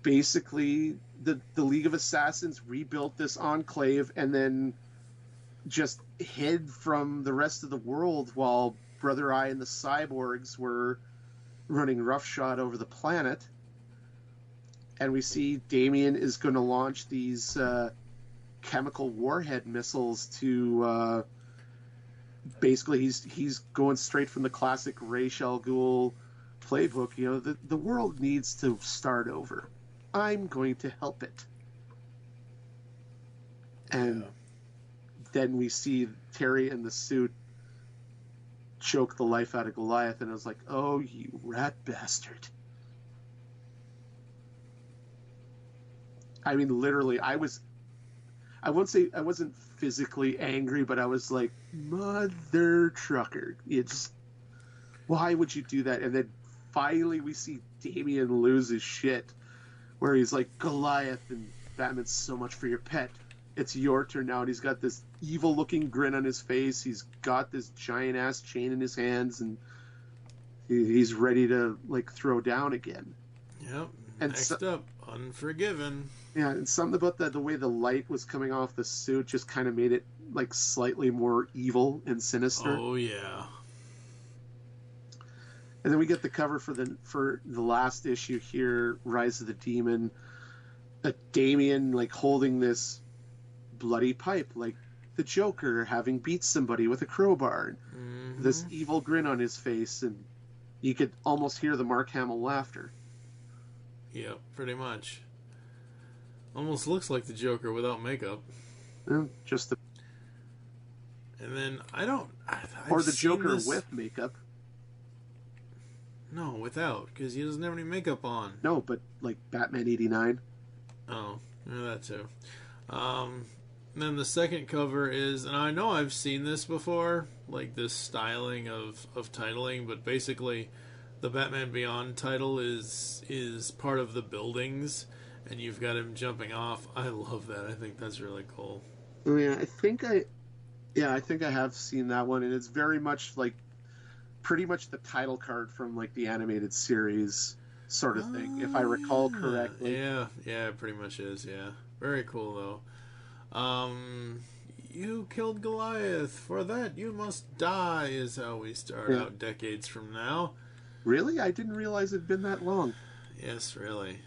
basically the League of Assassins rebuilt this enclave and then just hid from the rest of the world while Brother Eye and the cyborgs were running roughshod over the planet. And we see Damian is going to launch these chemical warhead missiles to basically he's going straight from the classic Ra's al Ghul playbook. The world needs to start over. I'm going to help it. And then we see Terry in the suit choke the life out of Goliath, and I was like, oh, you rat bastard. I mean, literally, I was I won't say I wasn't physically angry, but I was like, mother trucker, why would you do that? And then finally we see Damian lose his shit, where he's like, Goliath, and Batman's, so much for your pet. It's your turn now. And he's got this evil-looking grin on his face. He's got this giant-ass chain in his hands, and he's ready to, like, throw down again. Yep. And next up, Unforgiven. Yeah, and something about the way the light was coming off the suit just kind of made it, like, slightly more evil and sinister. Oh, yeah. And then we get the cover for the last issue here, Rise of the Demon. Damian, like, holding this bloody pipe, like the Joker having beat somebody with a crowbar. Mm-hmm. This evil grin on his face, and you could almost hear the Mark Hamill laughter. Yeah, pretty much. Almost looks like the Joker without makeup. Just the... And then or the Joker with makeup. No, without, because he doesn't have any makeup on. No, but like Batman 89. Oh, yeah, that too. Then the second cover is, and I know I've seen this before, like this styling of titling, but basically the Batman Beyond title is part of the buildings, and you've got him jumping off. I love that. I think that's really cool. Oh yeah, I think I have seen that one, and it's very much like pretty much the title card from like the animated series sort of thing, if I recall correctly. Yeah, it pretty much is. Yeah, very cool though. You killed Goliath. For that, you must die, is how we start out decades from now. Really? I didn't realize it'd been that long. Yes, really.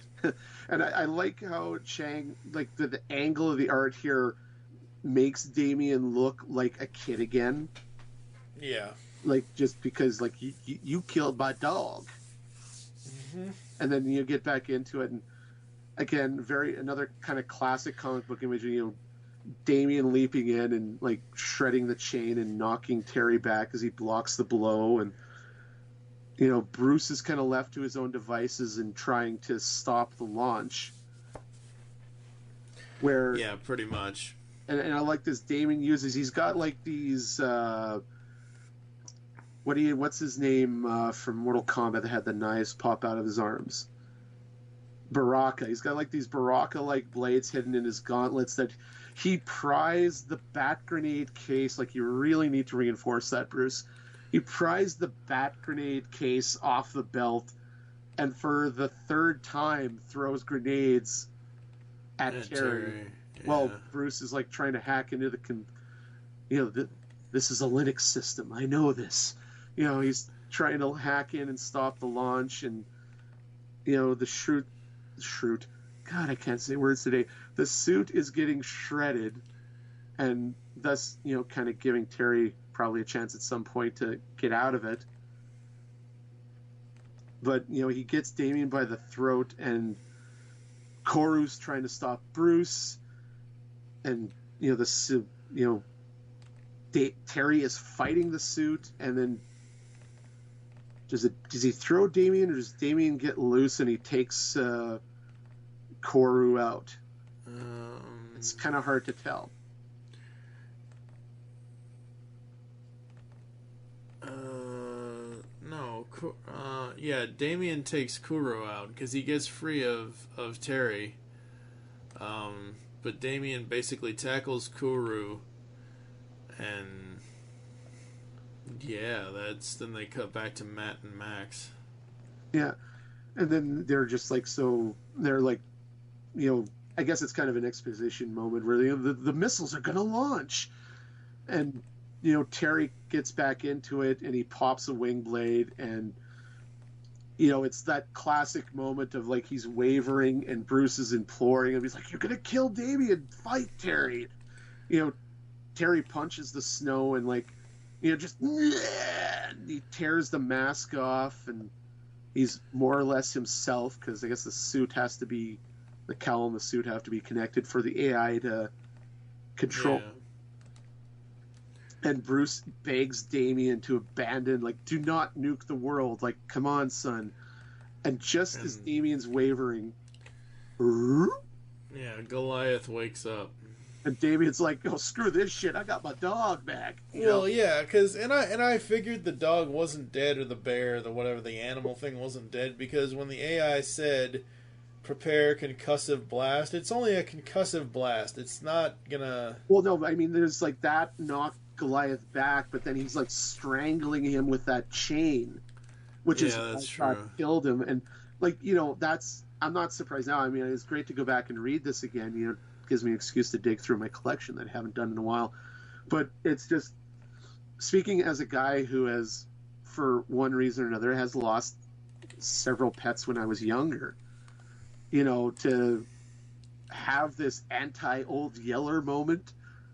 And I like how Chang, like the angle of the art here makes Damian look like a kid again. Yeah. Like, just because, like, you killed my dog. Mm-hmm. And then you get back into it, and again, another kind of classic comic book imagery, you know, Damian leaping in and like shredding the chain and knocking Terry back as he blocks the blow, and you know, Bruce is kind of left to his own devices and trying to stop the launch. Where pretty much. And I like this Damian he's got like these what's his name from Mortal Kombat that had the knives pop out of his arms? Baraka. He's got like these Baraka-like blades hidden in his gauntlets that he pries the bat grenade case. Like, you really need to reinforce that, Bruce. He pries the bat grenade case off the belt, and for the third time throws grenades at Terry. Yeah. Well, Bruce is like trying to hack into this is a Linux system. I know this. You know, he's trying to hack in and stop the launch, and you know, the Shroot. God, I can't say words today. The suit is getting shredded, and thus, you know, kind of giving Terry probably a chance at some point to get out of it. But, you know, he gets Damian by the throat, and Koru's trying to stop Bruce, and, you know, the suit, you know, Terry is fighting the suit, and then does he throw Damian, or does Damian get loose and he takes Koru out? It's kind of hard to tell. No. Damian takes Kuro out because he gets free of Terry. But Damian basically tackles Kuru, and then they cut back to Matt and Max. Yeah, and then they're just like, they're like, you know, I guess it's kind of an exposition moment where the missiles are going to launch, and you know, Terry gets back into it and he pops a wing blade, and you know, it's that classic moment of like he's wavering and Bruce is imploring him. He's like, "You're going to kill Damian, fight Terry." You know, Terry punches the snow and like, you know, just he tears the mask off, and he's more or less himself, because I guess the cowl and the suit have to be connected for the AI to control. Yeah. And Bruce begs Damian to abandon, like, do not nuke the world. Like, come on, son. And just as Damian's wavering, Goliath wakes up. And Damien's like, "Oh, screw this shit! I got my dog back." Yeah, because I figured the dog wasn't dead, or the bear, the whatever the animal thing wasn't dead, because when the AI said prepare concussive blast, it's only a concussive blast. It's not gonna. Well, no, I mean, there's like that knocked Goliath back, but then he's like strangling him with that chain, which is what killed him. And like, that's, I'm not surprised now. I mean, it's great to go back and read this again. Gives me an excuse to dig through my collection that I haven't done in a while. But it's just, speaking as a guy who has, for one reason or another, has lost several pets when I was younger, to have this anti-Old Yeller moment,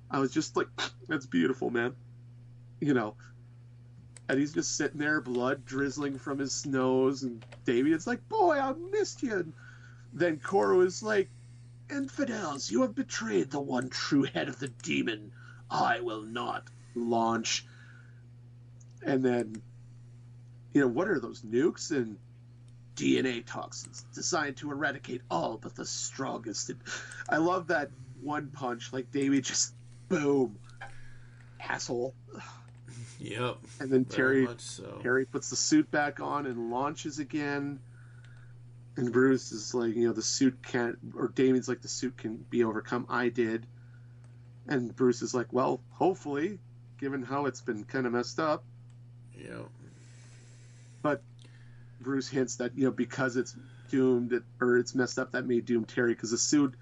I was just like, that's beautiful, man. And he's just sitting there, blood drizzling from his nose, and Damien's like, boy, I missed you. And then Koro is like, infidels, you have betrayed the one true head of the demon. I will not launch. And then, what are those nukes? And DNA toxins designed to eradicate all but the strongest. And I love that one punch, like Damien just, boom, asshole. Yep. And then Terry puts the suit back on and launches again. And Bruce is like, the suit can't, or Damien's like, the suit can be overcome. I did. And Bruce is like, well, hopefully, given how it's been kind of messed up. Yeah. But Bruce hints that, because it's doomed, or it's messed up, that may doom Terry, because the suit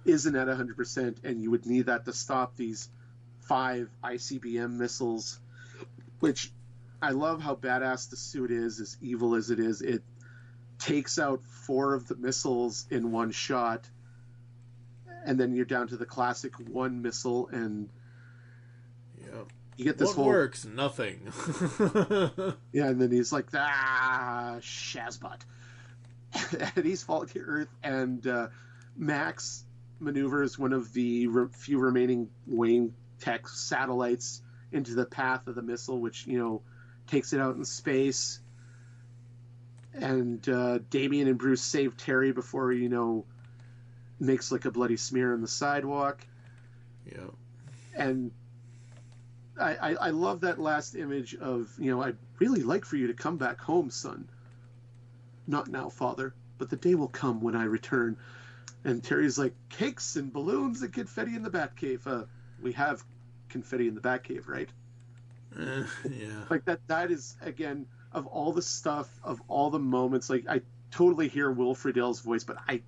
isn't at 100%, and you would need that to stop these 5 ICBM missiles, which I love how badass the suit is, as evil as it is. It takes out 4 of the missiles in one shot, and then you're down to the classic 1 missile, and you get this what works? Nothing. Yeah, and then he's like, Shazbot. And he's falling to Earth, and Max maneuvers one of the few remaining Wayne Tech satellites into the path of the missile, which, takes it out in space. And Damien and Bruce save Terry before he, makes like a bloody smear on the sidewalk. Yeah. And I love that last image of, I'd really like for you to come back home, son. Not now, father, but the day will come when I return. And Terry's like, cakes and balloons and confetti in the Batcave. We have confetti in the Batcave, right? Yeah. Like that is, again, of all the stuff, of all the moments, like I totally hear Will Friedle's voice, but I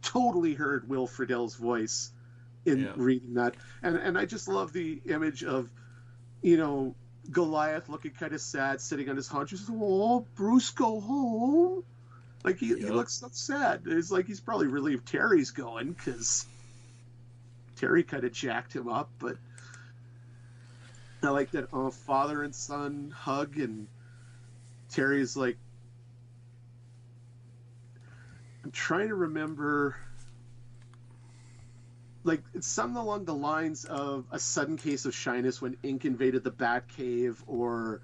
totally heard Will Friedle's voice in reading that. And I just love the image of, Goliath looking kind of sad, sitting on his haunches. Oh, Bruce, go home. Like he looks so sad. It's like he's probably relieved Terry's going, because Terry kind of jacked him up. But I like that father and son hug, and Terry's like, I'm trying to remember, like, it's something along the lines of a sudden case of shyness when Ink invaded the Batcave, or,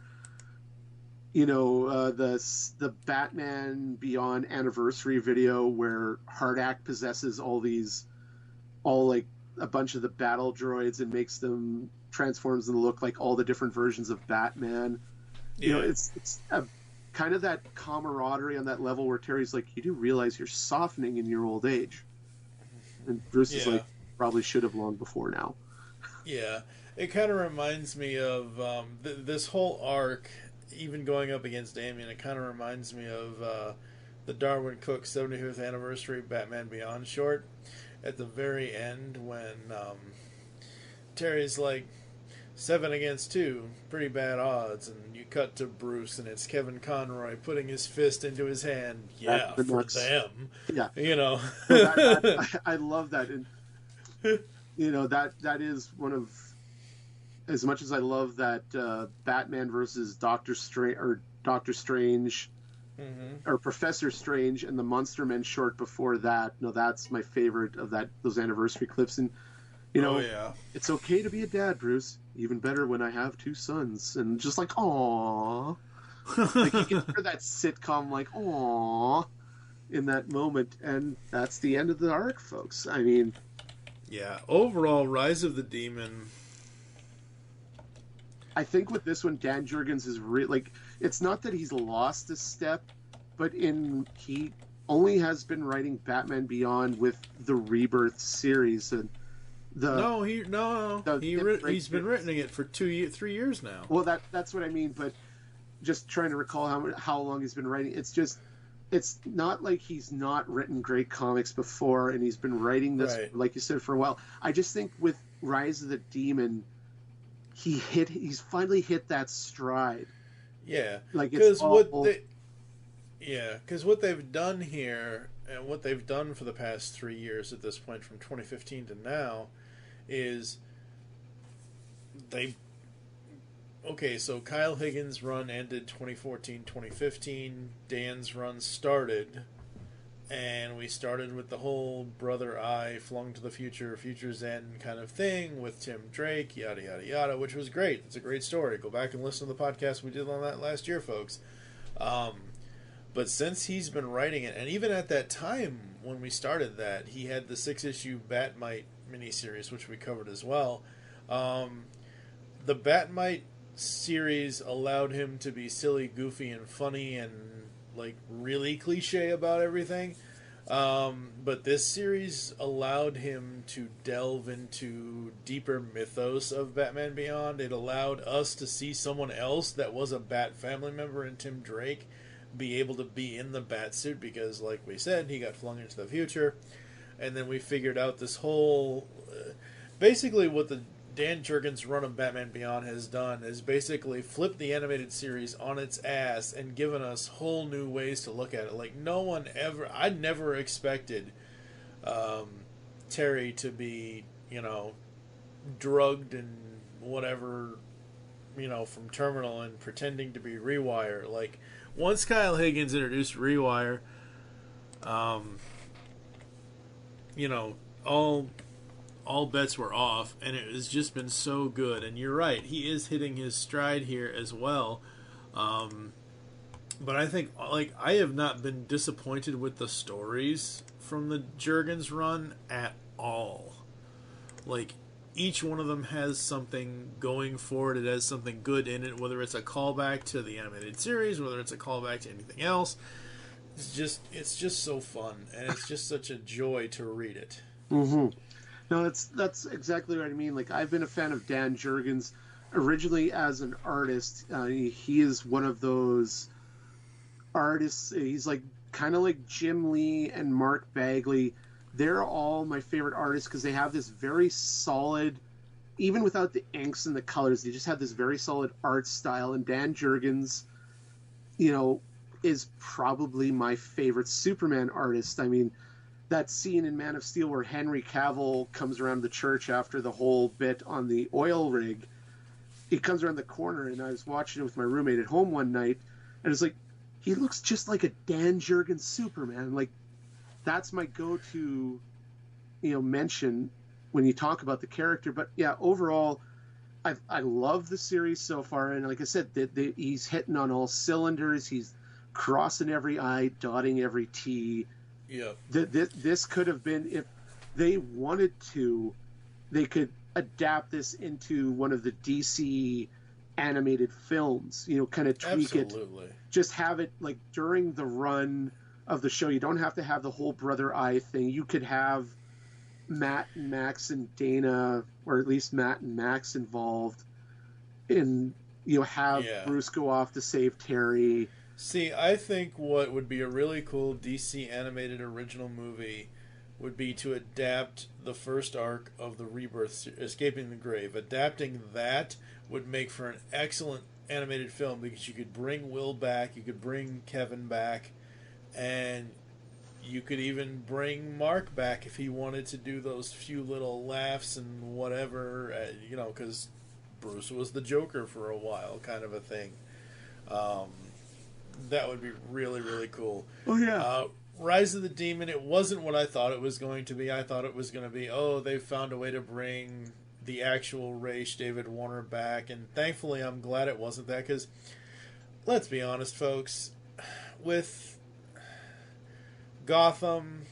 the Batman Beyond anniversary video where Hardak possesses all like a bunch of the battle droids and transforms them to look like all the different versions of Batman. Yeah. It's a kind of that camaraderie on that level where Terry's like, you do realize you're softening in your old age. And Bruce is like, probably should have long before now. Yeah. It kind of reminds me of this whole arc, even going up against Damien, it kind of reminds me of the Darwin Cook 75th anniversary Batman Beyond short. At the very end, when Terry's like, 7 against 2, pretty bad odds, and you cut to Bruce, and it's Kevin Conroy putting his fist into his hand. Yeah, for them. Yeah, I love that, and that is one of, as much as I love that Batman versus Doctor Strange, or Professor Strange, and the Monster Men short before that. That's my favorite of those anniversary clips, and. It's okay to be a dad, Bruce. Even better when I have 2 sons. And just like, aww. Like, you can hear that sitcom, like, aww, in that moment. And that's the end of the arc, folks. I mean, Yeah, overall, Rise of the Demon. I think with this one, Dan Jurgens is like, it's not that he's lost a step, but he only has been writing Batman Beyond with the Rebirth series, and he's been writing it for 3 years now. Well, that's what I mean, but just trying to recall how long he's been writing. It's not like he's not written great comics before, and he's been writing this, right, like you said, for a while. I just think with Rise of the Demon, he's finally hit that stride. Yeah, like because what they've done here and what they've done for the past 3 years at this point, from 2015 to now, is so Kyle Higgins' run ended 2014-2015. Dan's run started, and we started with the whole Brother Eye flung to the future, future's end kind of thing with Tim Drake, yada yada yada, which was great. It's a great story. Go back and listen to the podcast we did on that last year, folks. But since he's been writing it, and even at that time when we started that, he had the 6-issue Batmite miniseries, which we covered as well. The Batmite series allowed him to be silly, goofy, and funny, and like really cliche about everything. But this series allowed him to delve into deeper mythos of Batman Beyond. It allowed us to see someone else that was a Bat family member in Tim Drake be able to be in the Bat suit, because like we said, he got flung into the future. And then we figured out this whole basically what the Dan Jurgens' run of Batman Beyond has done is basically flipped the animated series on its ass and given us whole new ways to look at it. Like, I never expected Terry to be, drugged and whatever, from Terminal and pretending to be Rewire. Like, once Kyle Higgins introduced Rewire, all bets were off, and it has just been so good. And you're right, he is hitting his stride here as well. But I think, I have not been disappointed with the stories from the Jurgens run at all. Like, each one of them has something going for it. It has something good in it, whether it's a callback to the animated series, whether it's a callback to anything else. It's just so fun, and it's just such a joy to read it. Mm-hmm. No, that's exactly what I mean. Like, I've been a fan of Dan Jurgens originally as an artist. He is one of those artists. He's kind of like Jim Lee and Mark Bagley. They're all my favorite artists because they have this very solid, even without the inks and the colors, they just have this very solid art style. And Dan Jurgens, is probably my favorite Superman artist. I mean, that scene in Man of Steel where Henry Cavill comes around the church after the whole bit on the oil rig, he comes around the corner, and I was watching it with my roommate at home one night, and it's like, he looks just like a Dan Jurgens Superman. Like, that's my go-to, mention when you talk about the character. But yeah, overall, I love the series so far, and like I said, he's hitting on all cylinders. He's crossing every I, dotting every T. Yeah. This could have been, if they wanted to, they could adapt this into one of the DC animated films, kind of tweak Absolutely. It. Just have it like during the run of the show. You don't have to have the whole Brother Eye thing. You could have Matt and Max and Dana, or at least Matt and Max involved, and have Bruce go off to save Terry. See, I think what would be a really cool DC animated original movie would be to adapt the first arc of the Rebirth, Escaping the Grave. Adapting that would make for an excellent animated film, because you could bring Will back, you could bring Kevin back, and you could even bring Mark back if he wanted to do those few little laughs and whatever, because Bruce was the Joker for a while, kind of a thing. That would be really, really cool. Oh, yeah. Rise of the Demon, it wasn't what I thought it was going to be. I thought it was going to be, they found a way to bring the actual Ra's David Warner back, and thankfully I'm glad it wasn't that, because let's be honest, folks, with Gotham,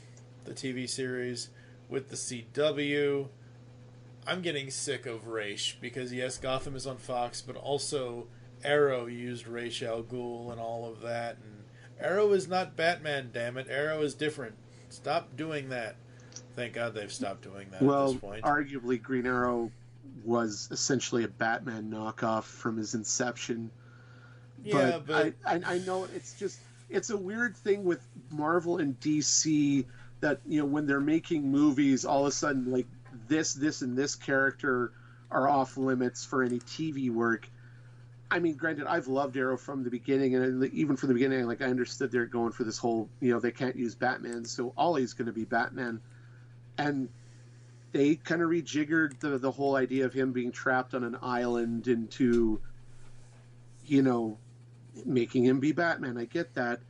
the TV series, with the CW. I'm getting sick of Ra's because, yes, Gotham is on Fox, but also Arrow used Ra's al Ghul and all of that. And Arrow is not Batman, damn it. Arrow is different. Stop doing that. Thank God they've stopped doing that at this point. Arguably, Green Arrow was essentially a Batman knockoff from his inception. Yeah, but I know it's a weird thing with Marvel and DC that, you know, when they're making movies, all of a sudden, like, this, and this character are off limits for any TV work. I mean, granted, I've loved Arrow from the beginning, and even from the beginning, like, I understood they're going for this whole, you know, they can't use Batman, so Ollie's going to be Batman. And they kind of rejiggered the whole idea of him being trapped on an island into, you know, making him be Batman. I get that.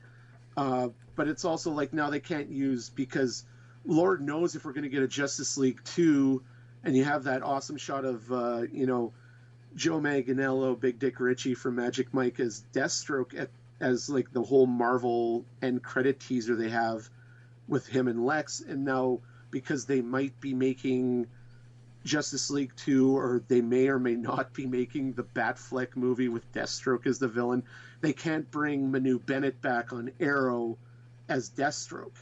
But it's also like now they can't use, because Lord knows if we're going to get a Justice League 2 and you have that awesome shot of, you know, Joe Manganiello, Big Dick Ritchie from Magic Mike as Deathstroke as like the whole Marvel end credit teaser they have with him and Lex. And now because they might be making Justice League 2, or they may or may not be making the Batfleck movie with Deathstroke as the villain, they can't bring Manu Bennett back on Arrow as Deathstroke,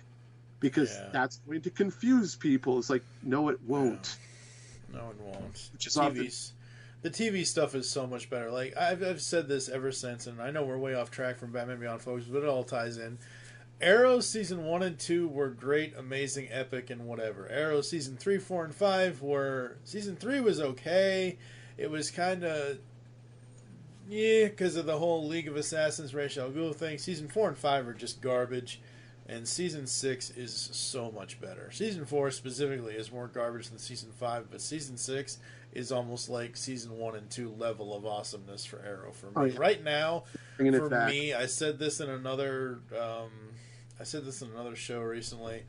because that's going to confuse people. It's like, no, it won't. No, it won't. Which is the TV stuff is so much better. Like, I've said this ever since, and I know we're way off track from Batman Beyond, folks, but it all ties in. Arrow Season 1 and 2 were great, amazing, epic, and whatever. Arrow Season 3, 4, and 5 were... Season 3 was okay. It was kind of... Yeah, because of the whole League of Assassins, Ra's al Ghul thing. Season 4 and 5 are just garbage. And Season 6 is so much better. Season 4 specifically is more garbage than Season 5, but Season 6 is almost like Season 1 and 2 level of awesomeness for Arrow for me. Oh, yeah. Right now, Bringing for it back. me, I said this in another show recently.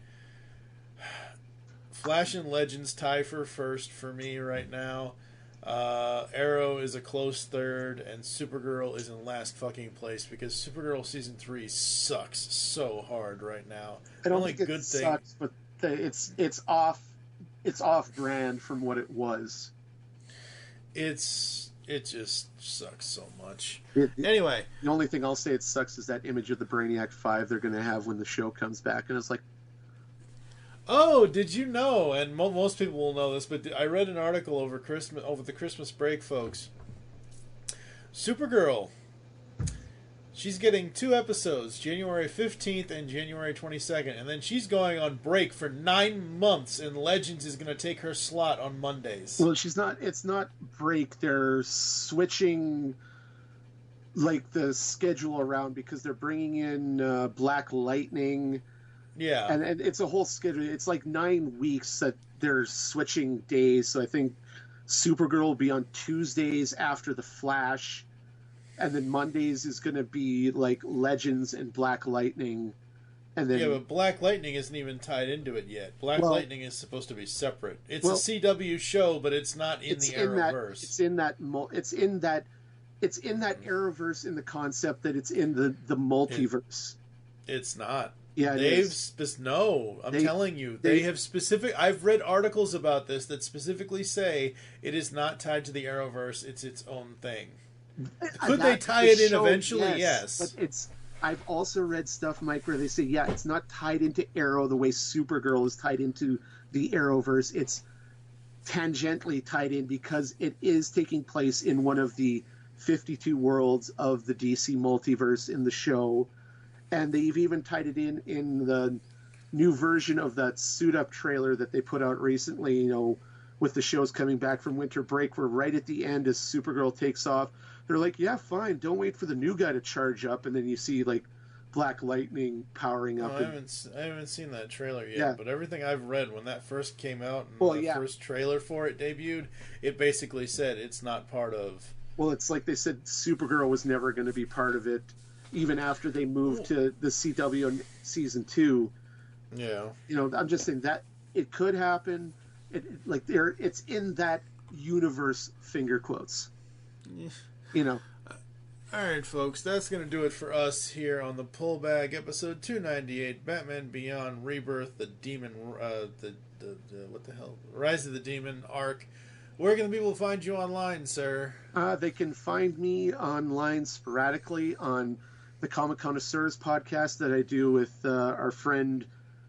Flash and Legends tie for first for me right now. Arrow is a close third, and Supergirl is in last fucking place because Supergirl Season 3 sucks so hard right now. I don't think it sucks, but it's off brand from what it was. It just sucks so much. Anyway, the only thing I'll say it sucks is that image of the Brainiac 5 they're going to have when the show comes back, and it's like, oh, did you know? And most people will know this, but I read an article over the Christmas break, folks. Supergirl, she's getting 2 episodes, January 15th and January 22nd, and then she's going on break for 9 months, and Legends is going to take her slot on Mondays. Well, it's not break. They're switching, like, the schedule around because they're bringing in Black Lightning. Yeah. And it's a whole schedule. It's like 9 weeks that they're switching days. So I think Supergirl will be on Tuesdays after The Flash. And then Mondays is going to be like Legends and Black Lightning. And then, yeah, but Black Lightning isn't even tied into it yet. Lightning is supposed to be separate. It's a CW show, but it's not in the Arrowverse. It's in that Arrowverse in the concept that it's in the multiverse. It's not. Yeah, I'm telling you, they have specific. I've read articles about this that specifically say it is not tied to the Arrowverse. It's its own thing. Could they tie it in eventually? Yes. But I've also read stuff, Mike, where they say, yeah, it's not tied into Arrow the way Supergirl is tied into the Arrowverse. It's tangentially tied in because it is taking place in one of the 52 worlds of the DC multiverse in the show. And they've even tied it in the new version of that suit-up trailer that they put out recently, you know, with the shows coming back from winter break, where right at the end as Supergirl takes off, they're like, yeah, fine, don't wait for the new guy to charge up. And then you see, like, Black Lightning powering up. I haven't seen that trailer yet, but everything I've read when that first came out and first trailer for it debuted, it basically said it's not part of... Well, it's like they said Supergirl was never going to be part of it. Even after they moved to the CW in Season 2. Yeah. You know, I'm just saying that it could happen. It's in that universe, finger quotes. Yeah. You know. Alright, folks, that's going to do it for us here on the Pull Bag, episode 298, Batman Beyond Rebirth, the Demon, what the hell, Rise of the Demon arc. Where can the people find you online, sir? They can find me online sporadically on the Comic Connoisseurs podcast that I do with our friend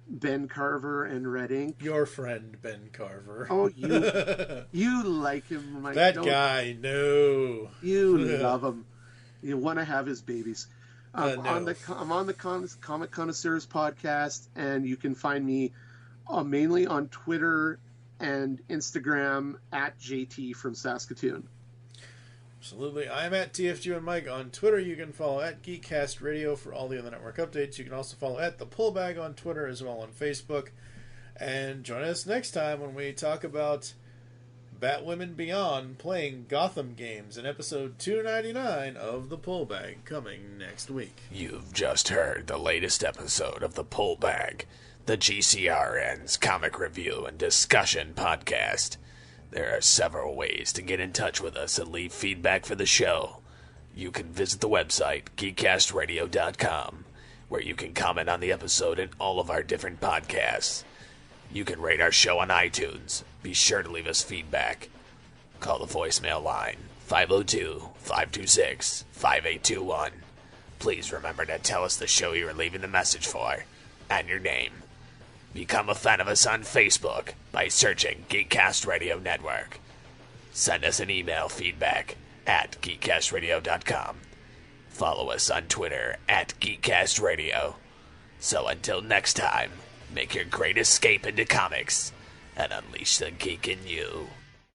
Ben Carver and Red Ink. Your friend Ben Carver. Oh, you like him, Mike. That guy, no. You love him. You want to have his babies. No. I'm on the Comic Connoisseurs podcast, and you can find me mainly on Twitter and Instagram at JT from Saskatoon. Absolutely. I'm at TFG and Mike on Twitter. You can follow at Geekcast Radio for all the other network updates. You can also follow at The Pullbag on Twitter as well on Facebook. And join us next time when we talk about Batwomen Beyond playing Gotham games in episode 299 of The Pullbag, coming next week. You've just heard the latest episode of The Pullbag, the GCRN's comic review and discussion podcast. There are several ways to get in touch with us and leave feedback for the show. You can visit the website, geekcastradio.com, where you can comment on the episode and all of our different podcasts. You can rate our show on iTunes. Be sure to leave us feedback. Call the voicemail line, 502-526-5821. Please remember to tell us the show you are leaving the message for, and your name. Become a fan of us on Facebook by searching Geekcast Radio Network. Send us an email feedback at geekcastradio.com. Follow us on Twitter at Geekcast Radio. So until next time, make your great escape into comics and unleash the geek in you.